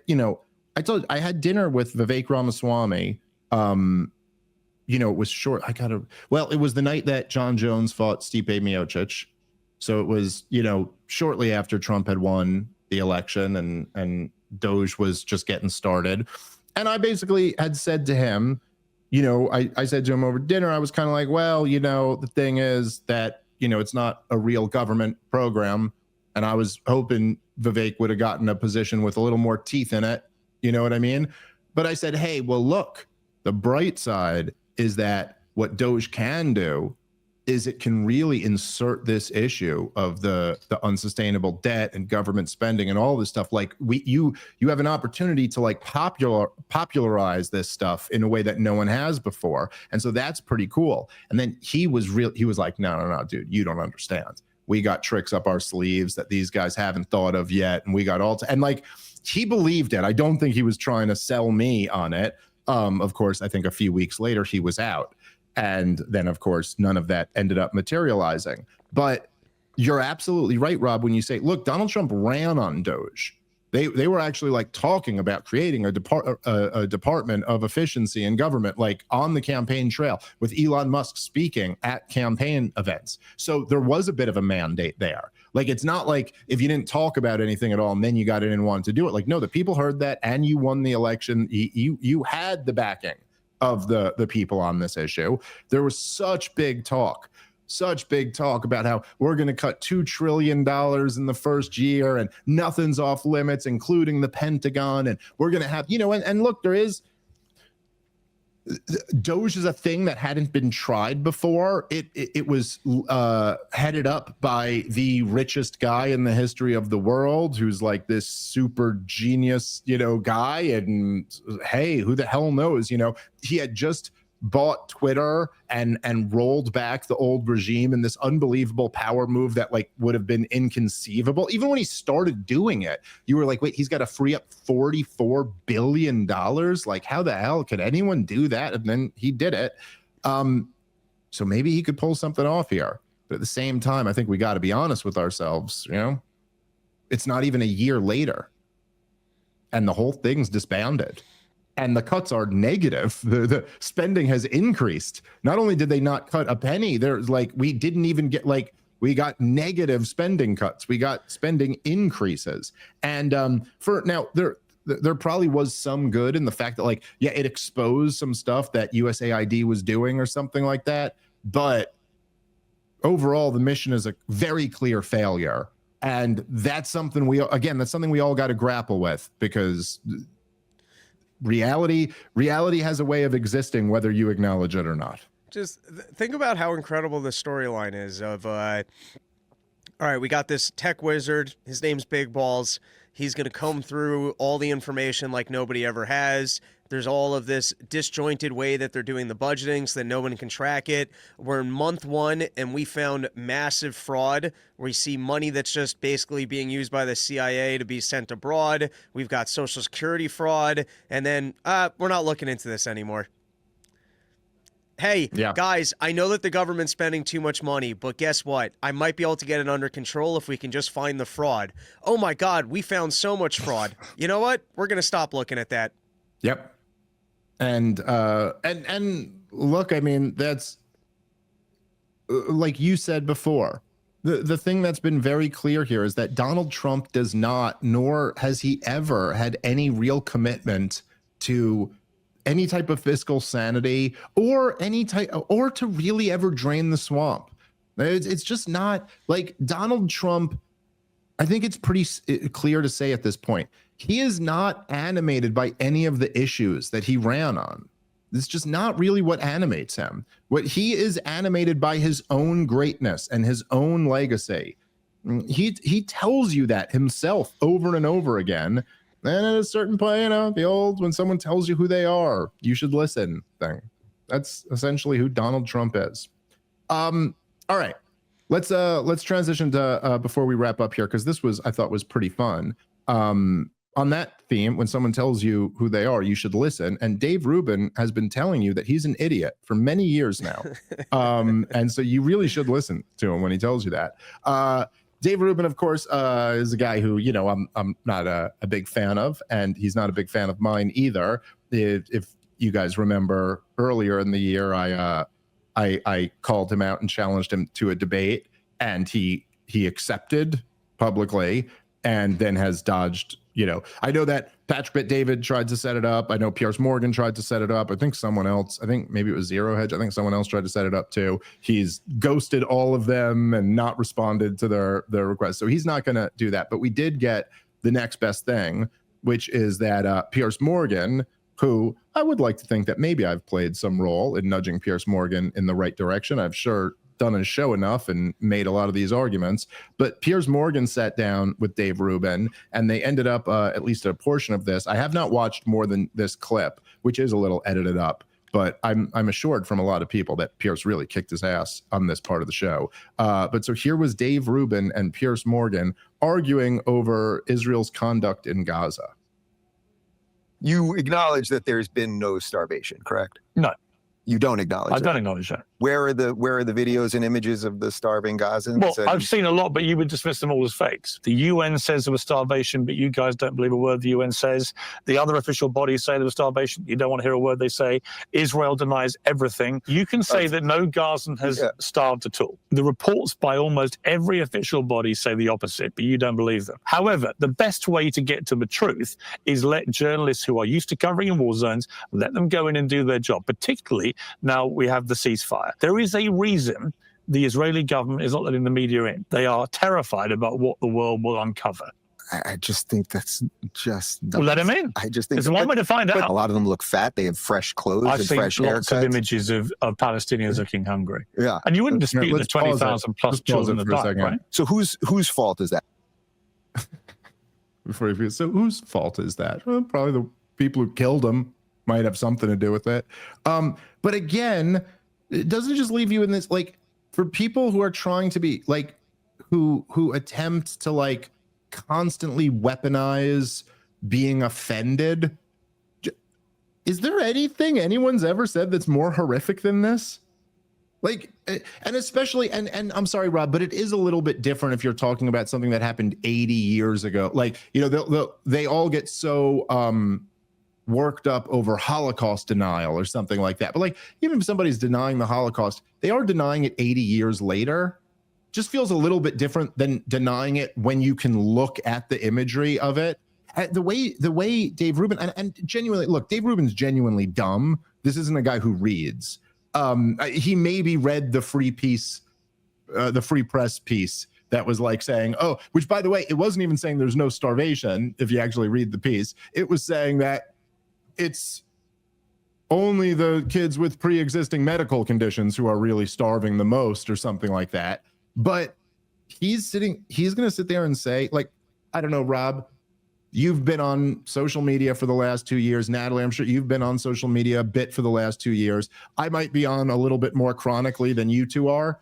had dinner with Vivek Ramaswamy. You know, it was short. It was the night that John Jones fought Stipe Miocic. So it was, you know, shortly after Trump had won the election, and Doge was just getting started. And I basically had said to him, you know, I said to him over dinner, I was kind of like, well, you know, the thing is that, you know, it's not a real government program. And I was hoping Vivek would have gotten a position with a little more teeth in it. You know what I mean? But I said, hey, well, look, the bright side is that what Doge can do is it can really insert this issue of the unsustainable debt and government spending and all this stuff. Like you have an opportunity to like popularize this stuff in a way that no one has before. And so that's pretty cool. And then he was like, no, dude, you don't understand. We got tricks up our sleeves that these guys haven't thought of yet. And we got and like, he believed it. I don't think he was trying to sell me on it. Of course, I think a few weeks later he was out. And then, of course, none of that ended up materializing. But you're absolutely right, Rob, when you say, look, Donald Trump ran on Doge. They were actually like talking about creating a department of efficiency in government, like on the campaign trail, with Elon Musk speaking at campaign events. So there was a bit of a mandate there. Like, it's not like if you didn't talk about anything at all and then you got in and wanted to do it. Like, no, the people heard that and you won the election. You had the backing of the people on this issue. There was such big talk about how we're going to cut $2 trillion in the first year and nothing's off limits, including the Pentagon. And we're going to have, you know, and look, Doge is a thing that hadn't been tried before. It was headed up by the richest guy in the history of the world, who's like this super genius, you know, guy. And hey, who the hell knows? You know, he had just bought Twitter and rolled back the old regime in this unbelievable power move that like would have been inconceivable. Even when he started doing it, you were like, wait, he's got to free up $44 billion. Like, how the hell could anyone do that? And then he did it. So maybe he could pull something off here. But at the same time, I think we got to be honest with ourselves. You know, it's not even a year later and the whole thing's disbanded. And the cuts are negative. The spending has increased. Not only did they not cut a penny, there's like, we didn't even get, like, we got negative spending cuts. We got spending increases. And for now, there probably was some good in the fact that, like, yeah, it exposed some stuff that USAID was doing or something like that. But overall, the mission is a very clear failure. And that's something that's something we all got to grapple with, because reality has a way of existing whether you acknowledge it or not. Just think about how incredible the storyline is of all right, we got this tech wizard, his name's Big Balls. He's going to comb through all the information like nobody ever has. There's all of this disjointed way that they're doing the budgeting so that no one can track it. We're in month 1 and we found massive fraud. We see money that's just basically being used by the CIA to be sent abroad. We've got Social Security fraud. And then we're not looking into this anymore. Hey, guys, I know that the government's spending too much money, but guess what? I might be able to get it under control if we can just find the fraud. Oh my God, we found so much fraud. You know what? We're going to stop looking at that. Yep. And look, I mean, that's like you said before, the thing that's been very clear here is that Donald Trump does not, nor has he ever had any real commitment to any type of fiscal sanity or to really ever drain the swamp. It's just not like Donald Trump. I think it's pretty clear to say at this point, he is not animated by any of the issues that he ran on. It's just not really what animates him. What he is animated by his own greatness and his own legacy. He tells you that himself over and over again. And at a certain point, you know, the old, when someone tells you who they are, you should listen thing. That's essentially who Donald Trump is. All right. Let's transition to before we wrap up here, because this was, I thought, was pretty fun. on that theme, when someone tells you who they are, you should listen. And Dave Rubin has been telling you that he's an idiot for many years now. And so you really should listen to him when he tells you that. Dave Rubin, of course, is a guy who, you know, I'm not a big fan of, and he's not a big fan of mine either. If you guys remember earlier in the year, I called him out and challenged him to a debate, and he accepted publicly and then has dodged. You know, I know that Patrick Bet-David tried to set it up. I know Piers Morgan tried to set it up. I think someone else, I think maybe it was Zero Hedge. I think someone else tried to set it up too. He's ghosted all of them and not responded to their requests. So he's not going to do that. But we did get the next best thing, which is that Piers Morgan, who I would like to think that maybe I've played some role in nudging Piers Morgan in the right direction. I've sure done his show enough and made a lot of these arguments, but Piers Morgan sat down with Dave Rubin and they ended up, at least a portion of this. I have not watched more than this clip, which is a little edited up, but I'm assured from a lot of people that Piers really kicked his ass on this part of the show. But so here was Dave Rubin and Piers Morgan arguing over Israel's conduct in Gaza. You acknowledge that there's been no starvation, correct? No. You don't acknowledge I that? don't acknowledge that. Where are the videos and images of the starving Gazans? Well, I've seen a lot, but you would dismiss them all as fakes. The UN says there was starvation, but you guys don't believe a word the UN says. The other official bodies say there was starvation. You don't want to hear a word they say. Israel denies everything. You can say that no Gazan has starved at all. The reports by almost every official body say the opposite, but you don't believe them. However, the best way to get to the truth is let journalists who are used to covering in war zones, let them go in and do their job, particularly now we have the ceasefire. There is a reason the Israeli government is not letting the media in. They are terrified about what the world will uncover. I just think that's just... Well, let them in. I just think... There's one way to find out. A lot of them look fat. They have fresh clothes I've and seen fresh lots haircuts. of images of Palestinians looking hungry. Yeah. And you wouldn't dispute the Let's pause 20,000 plus Let's pause children it that for a died, second. right? So whose fault is that? So whose fault is that? Well, probably the people who killed him might have something to do with it. But again, it doesn't just leave you in this, like, for people who are trying to be like, who attempt to like constantly weaponize being offended. Is there anything anyone's ever said that's more horrific than this? Like, and especially, and I'm sorry, Rob, but it is a little bit different if you're talking about something that happened 80 years ago. Like, you know, they all get so worked up over Holocaust denial or something like that. But like, even if somebody's denying the Holocaust, they are denying it 80 years later. Just feels a little bit different than denying it when you can look at the imagery of it. The way Dave Rubin, and genuinely, look, Dave Rubin's genuinely dumb. This isn't a guy who reads. He maybe read the free piece, the free press piece that was like saying, oh, which by the way, it wasn't even saying there's no starvation. If you actually read the piece, it was saying that it's only the kids with pre-existing medical conditions who are really starving the most or something like that. But he's going to sit there and say, like, I don't know, Rob, you've been on social media for the last 2 years. Natalie, I'm sure you've been on social media a bit for the last 2 years. I might be on a little bit more chronically than you two are.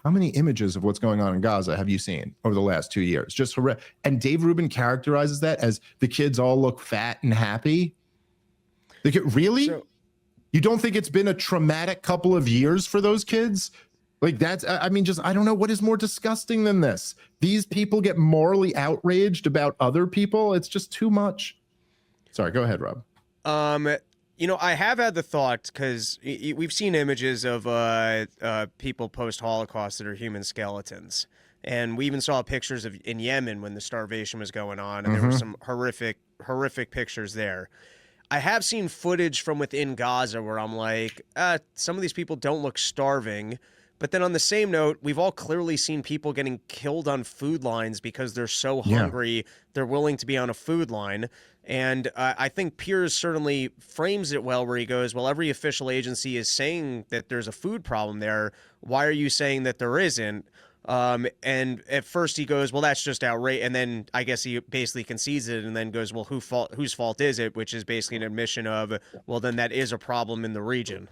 How many images of what's going on in Gaza have you seen over the last 2 years? Just horrific. And Dave Rubin characterizes that as the kids all look fat and happy. Like, really? You don't think it's been a traumatic couple of years for those kids? Like, that's, I mean, just, I don't know what is more disgusting than this. These people get morally outraged about other people. It's just too much. Sorry, go ahead, Rob. You know, I have had the thought, because we've seen images of people post-Holocaust that are human skeletons. And we even saw pictures of in Yemen when the starvation was going on, and there were some horrific pictures there. I have seen footage from within Gaza where I'm like, some of these people don't look starving. But then on the same note, we've all clearly seen people getting killed on food lines because they're so hungry, they're willing to be on a food line. And I think Piers certainly frames it well, where he goes, well, every official agency is saying that there's a food problem there. Why are you saying that there isn't? And at first he goes, well, that's just outrageous. And then I guess he basically concedes it and then goes, well, whose fault is it? Which is basically an admission of, well, then that is a problem in the region.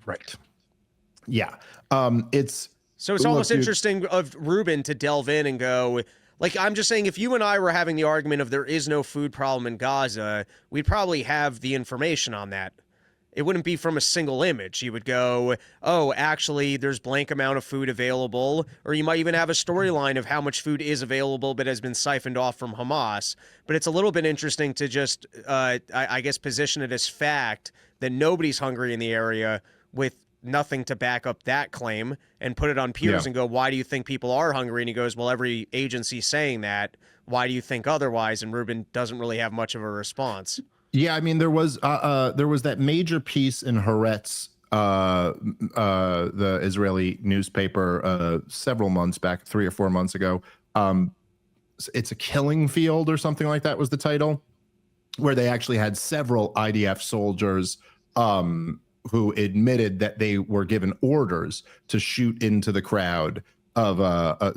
Right. Yeah. It's almost interesting of Rubin to delve in and go, Like, I'm just saying, if you and I were having the argument of there is no food problem in Gaza, we'd probably have the information on that. It wouldn't be from a single image. You would go, oh, actually, there's blank amount of food available. Or you might even have a storyline of how much food is available but has been siphoned off from Hamas. But it's a little bit interesting to just, I guess, position it as fact that nobody's hungry in the area with nothing to back up that claim, and put it on Piers and go, why do you think people are hungry? And he goes, well, every agency's saying that. Why do you think otherwise? And Rubin doesn't really have much of a response. Yeah, I mean, there was that major piece in Haaretz, the Israeli newspaper, several months back, 3 or 4 months ago. It's a killing field or something like that was the title, where they actually had several IDF soldiers who admitted that they were given orders to shoot into the crowd of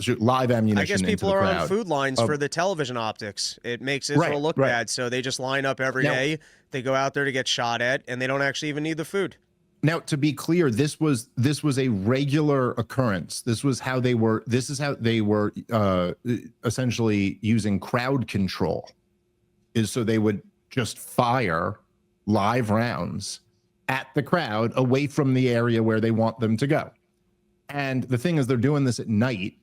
shoot live ammunition. I guess people into the are crowd on food lines for the television optics. It makes Israel look bad, so they just line up every day. They go out there to get shot at, and they don't actually even need the food. Now, to be clear, this was a regular occurrence. This is how they were essentially using crowd control. Is so they would just fire live rounds at the crowd away from the area where they want them to go. And the thing is, they're doing this at night,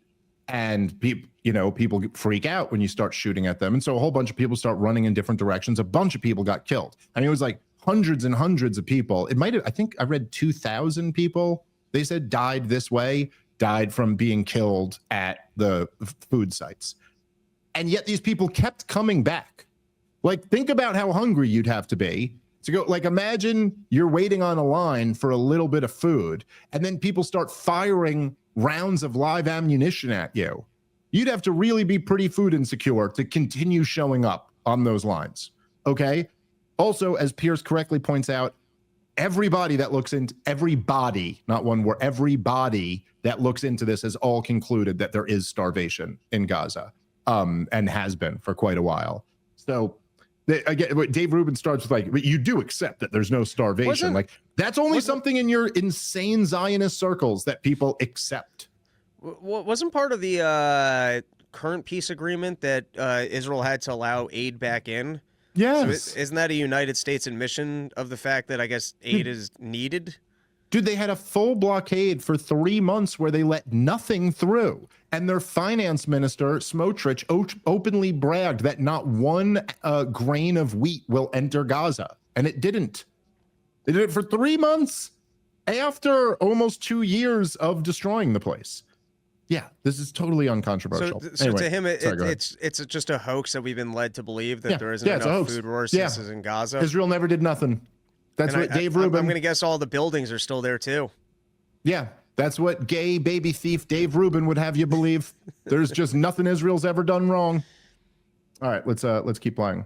and people freak out when you start shooting at them. And so a whole bunch of people start running in different directions. A bunch of people got killed. I mean, it was like hundreds and hundreds of people. It might have, I think I read 2,000 people, they said, died this way, died from being killed at the food sites. And yet these people kept coming back. Like, think about how hungry you'd have to be to go. Like, imagine you're waiting on a line for a little bit of food, and then people start firing rounds of live ammunition at you. You'd have to really be pretty food insecure to continue showing up on those lines. Okay. Also, as Piers correctly points out, everybody, not one word, everybody that looks into this has all concluded that there is starvation in Gaza, and has been for quite a while. So again, Dave Rubin starts with like, but you do accept that there's no starvation. Like, that's only something in your insane Zionist circles that people accept. Wasn't part of the current peace agreement that Israel had to allow aid back in? Yes. So isn't that a United States admission of the fact that I guess aid is needed? Dude, they had a full blockade for 3 months where they let nothing through. And their finance minister, Smotrich, openly bragged that not one grain of wheat will enter Gaza. And it didn't. They did it for 3 months after almost 2 years of destroying the place. Yeah, this is totally uncontroversial. So anyway, to him, sorry, it's just a hoax that we've been led to believe that there isn't enough food resources in Gaza. Israel never did nothing. That's what Dave Rubin. I'm going to guess all the buildings are still there too. Yeah, that's what gay baby thief Dave Rubin would have you believe. There's just nothing Israel's ever done wrong. All right, let's keep playing.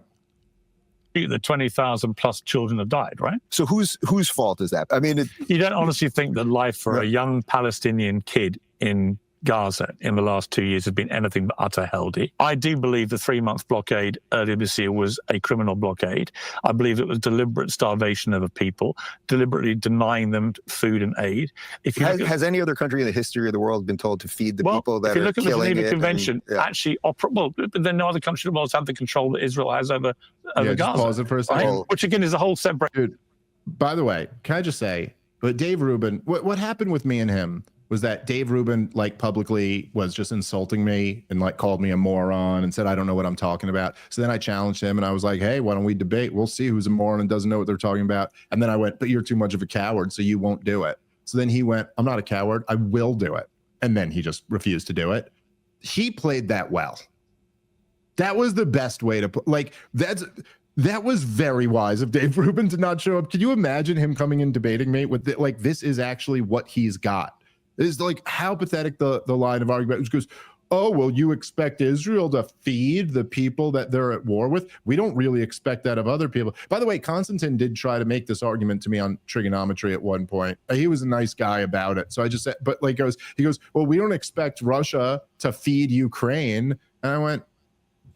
The 20,000 plus children have died, right? So whose fault is that? I mean, you don't honestly think that life for a young Palestinian kid in Gaza in the last 2 years has been anything but utter hell-y. I do believe the 3-month blockade earlier this year was a criminal blockade. I believe it was deliberate starvation of a people, deliberately denying them food and aid. Has any other country in the history of the world been told to feed the people that are killing it? If you look at the Geneva Convention, actually, then no other country in the world has had the control that Israel has over Gaza. Just pause it for a second. Right? Which again is a whole separate. Dude, by the way, can I just say, but Dave Rubin, what happened with me and him was that Dave Rubin, like, publicly was just insulting me and like called me a moron and said, I don't know what I'm talking about. So then I challenged him and I was like, hey, why don't we debate? We'll see who's a moron and doesn't know what they're talking about. And then I went, but you're too much of a coward, so you won't do it. So then he went, I'm not a coward, I will do it. And then he just refused to do it. He played that well. That was the best way to like, that was very wise of Dave Rubin to not show up. Can you imagine him coming and debating me with like, this is actually what he's got. It's like how pathetic the line of argument, which goes, oh, well, you expect Israel to feed the people that they're at war with? We don't really expect that of other people. By the way, Konstantin did try to make this argument to me on trigonometry at one point. He was a nice guy about it. So I just said, but like he goes, well, we don't expect Russia to feed Ukraine. And I went,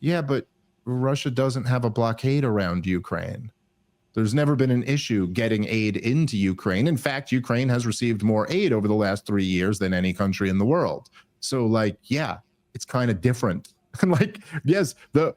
yeah, but Russia doesn't have a blockade around Ukraine. There's never been an issue getting aid into Ukraine. In fact, Ukraine has received more aid over the last 3 years than any country in the world. So like, yeah, it's kind of different Like, yes, the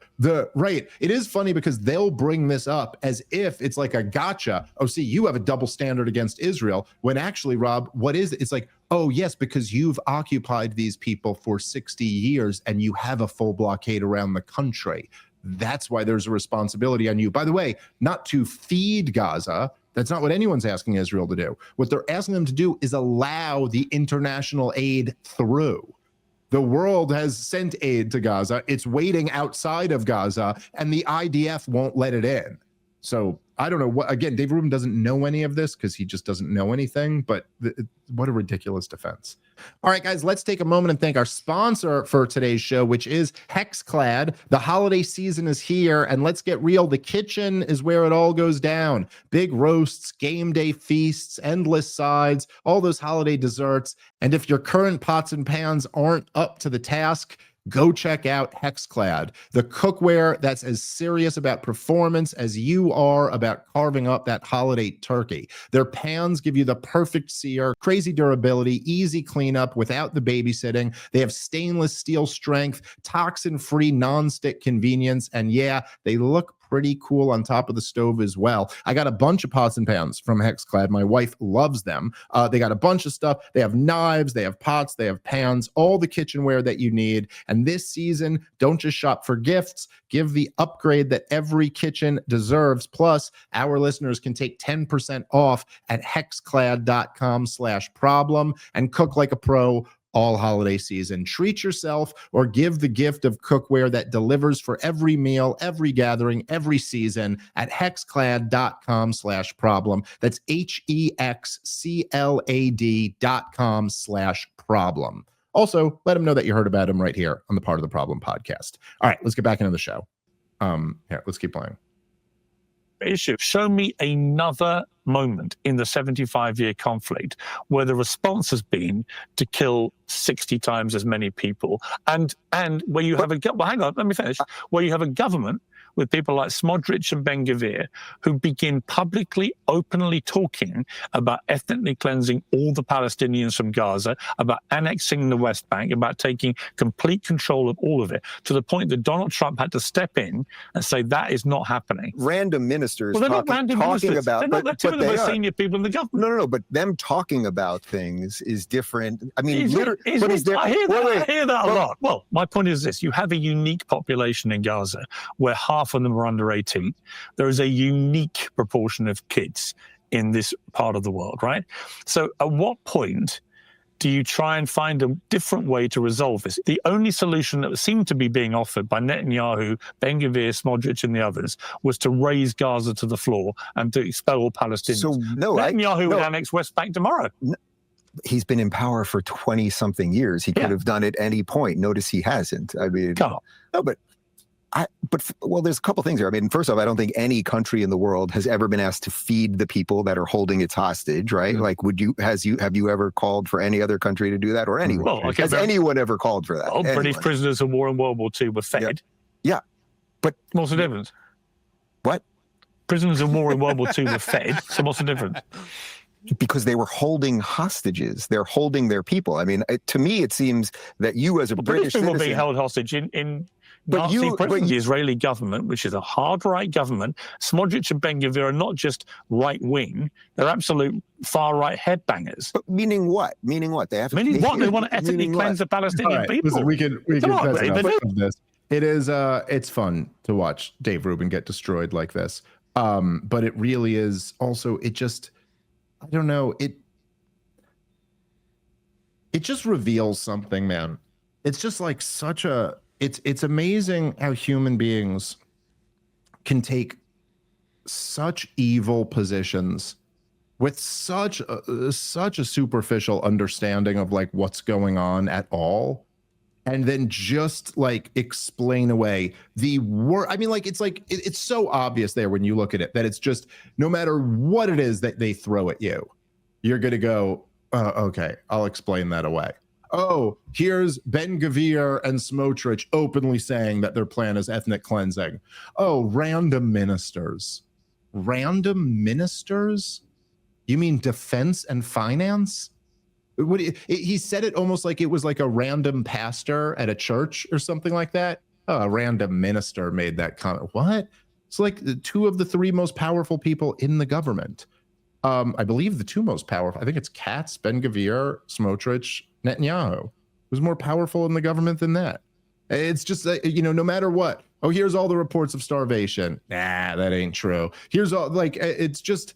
right. It is funny because they'll bring this up as if it's like a gotcha. Oh, see, you have a double standard against Israel, when actually, Rob, what is it? It's like, oh, yes, because you've occupied these people for 60 years and you have a full blockade around the country. That's why there's a responsibility on you. By the way, not to feed Gaza. That's not what anyone's asking Israel to do. What they're asking them to do is allow the international aid through. The world has sent aid to Gaza. It's waiting outside of Gaza, and the IDF won't let it in. So I don't know what, again, Dave Rubin doesn't know any of this because he just doesn't know anything, but what a ridiculous defense. All right, guys, let's take a moment and thank our sponsor for today's show, which is Hexclad. The holiday season is here, and let's get real. The kitchen is where it all goes down. Big roasts, game day feasts, endless sides, all those holiday desserts. And if your current pots and pans aren't up to the task, go check out Hexclad, the cookware that's as serious about performance as you are about carving up that holiday turkey. Their pans give you the perfect sear, crazy durability, easy cleanup without the babysitting. They have stainless steel strength, toxin-free non-stick convenience, and yeah, they look pretty cool on top of the stove as well. I got a bunch of pots and pans from Hexclad. My wife loves them. They got a bunch of stuff. They have knives, they have pots, they have pans, all the kitchenware that you need. And this season, don't just shop for gifts. Give the upgrade that every kitchen deserves. Plus, our listeners can take 10% off at hexclad.com/problem and cook like a pro all holiday season. Treat yourself or give the gift of cookware that delivers for every meal, every gathering, every season at hexclad.com/problem. That's HEXCLAD.com/problem. Also, let them know that you heard about him right here on the Part of the Problem podcast. All right, let's get back into the show. Here, let's keep playing. Issue. Show me another moment in the 75-year conflict where the response has been to kill 60 times as many people, and where you have well, hang on, let me finish. Where you have a government with people like Smodrich and Ben-Gvir who begin publicly, openly talking about ethnically cleansing all the Palestinians from Gaza, about annexing the West Bank, about taking complete control of all of it, to the point that Donald Trump had to step in and say that is not happening. Random ministers Well, they're not talking random ministers. about, they're not two of the most senior people in the government. No, but them talking about things is different. I mean, I hear that a lot. Well, my point is this. You have a unique population in Gaza where half of them are under 18. There is a unique proportion of kids in this part of the world, right? So at what point do you try and find a different way to resolve this? The only solution that seemed to be being offered by Netanyahu, Ben-Gvir, Smodrich, and the others was to raise Gaza to the floor and to expel all Palestinians. So Netanyahu would annex West Bank tomorrow. He's been in power for 20-something years. He could have done it at any point. Notice he hasn't. I mean, come on. No, but there's a couple things here. I mean, first off, I don't think any country in the world has ever been asked to feed the people that are holding its hostage, right? Mm-hmm. Like, have you ever called for any other country to do that, or anyone? Well, okay, has anyone ever called for that? Well, British prisoners of war in World War II were fed. Yeah. But what's the difference? What? Prisoners of war in World War II were fed. So what's the difference? Because they were holding hostages. They're holding their people. I mean, to me, it seems that you as a British people citizen, being held hostage in Nazi prison. The Israeli government, which is a hard right government, Smodrich and Ben-Gvir are not just right wing; they're absolute far right headbangers. But meaning what? Meaning what? They have meaning what? They want to ethnically cleanse the Palestinian people. Listen, we can test enough of this. It is it's fun to watch Dave Rubin get destroyed like this. But it really is also. It just. I don't know. It just reveals something, man. It's just like it's amazing how human beings can take such evil positions with such a superficial understanding of like what's going on at all, and then just like explain away the word. I mean, like it's so obvious there when you look at it that it's just no matter what it is that they throw at you, you're gonna go, okay, I'll explain that away. Oh, here's Ben-Gvir and Smodrich openly saying that their plan is ethnic cleansing. Oh, random ministers. Random ministers? You mean defense and finance? He said it almost like it was like a random pastor at a church or something like that. a random minister made that comment. What? It's like the two of the three most powerful people in the government. I believe the two most powerful, I think it's Katz, Ben-Gvir, Smotrich, Netanyahu. Who's more powerful in the government than that? It's just, no matter what. Oh, here's all the reports of starvation. Nah, that ain't true. Here's all, like, it's just,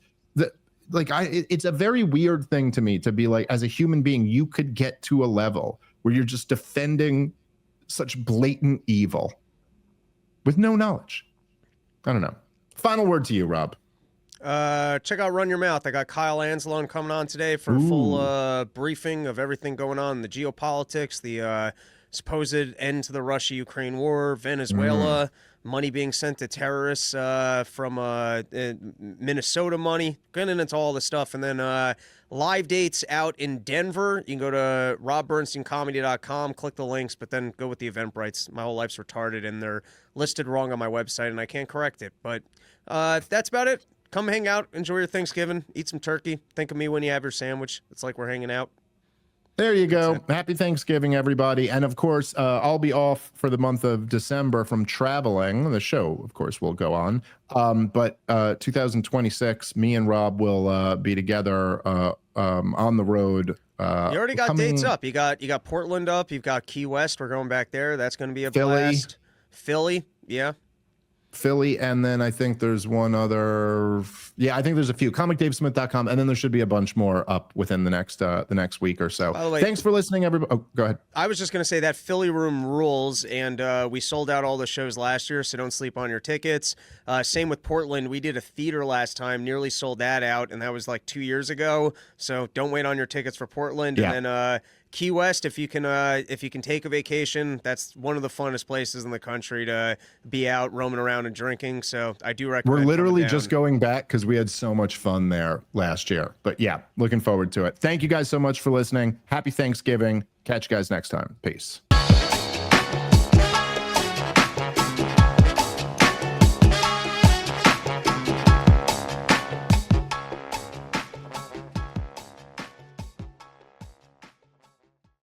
it's a very weird thing to me to be like, as a human being, you could get to a level where you're just defending such blatant evil with no knowledge. I don't know. Final word to you, Rob. Check out Run Your Mouth. I got Kyle Anzalone coming on today for a full briefing of everything going on in the geopolitics, the supposed end to the Russia-Ukraine war, Venezuela, money being sent to terrorists from Minnesota money, getting into all this stuff. And then live dates out in Denver. You can go to robbernsteincomedy.com, click the links, but then go with the Eventbrites. My whole life's retarded, and they're listed wrong on my website, and I can't correct it. But that's about it. Come hang out, enjoy your Thanksgiving, eat some turkey. Think of me when you have your sandwich. It's like we're hanging out. There you go. Happy Thanksgiving, everybody. And of course, I'll be off for the month of December from traveling. The show, of course, will go on. But 2026, me and Rob will be together on the road. You already got dates up. You got Portland up. You've got Key West. We're going back there. That's going to be a blast. Philly, yeah. Philly, and then I think there's one other. Yeah, I think there's a few. ComicDaveSmith.com, and then there should be a bunch more up within the next week or so. By the way, thanks for listening, everybody. Oh, go ahead. I was just going to say that Philly room rules, and we sold out all the shows last year, so don't sleep on your tickets. Same with Portland. We did a theater last time, nearly sold that out, and that was like 2 years ago. So don't wait on your tickets for Portland. Yeah. And then Key West, if you can take a vacation, that's one of the funnest places in the country to be out roaming around and drinking. So I do recommend. We're literally just going back because we had so much fun there last year. But yeah, looking forward to it. Thank you guys so much for listening. Happy Thanksgiving. Catch you guys next time. Peace.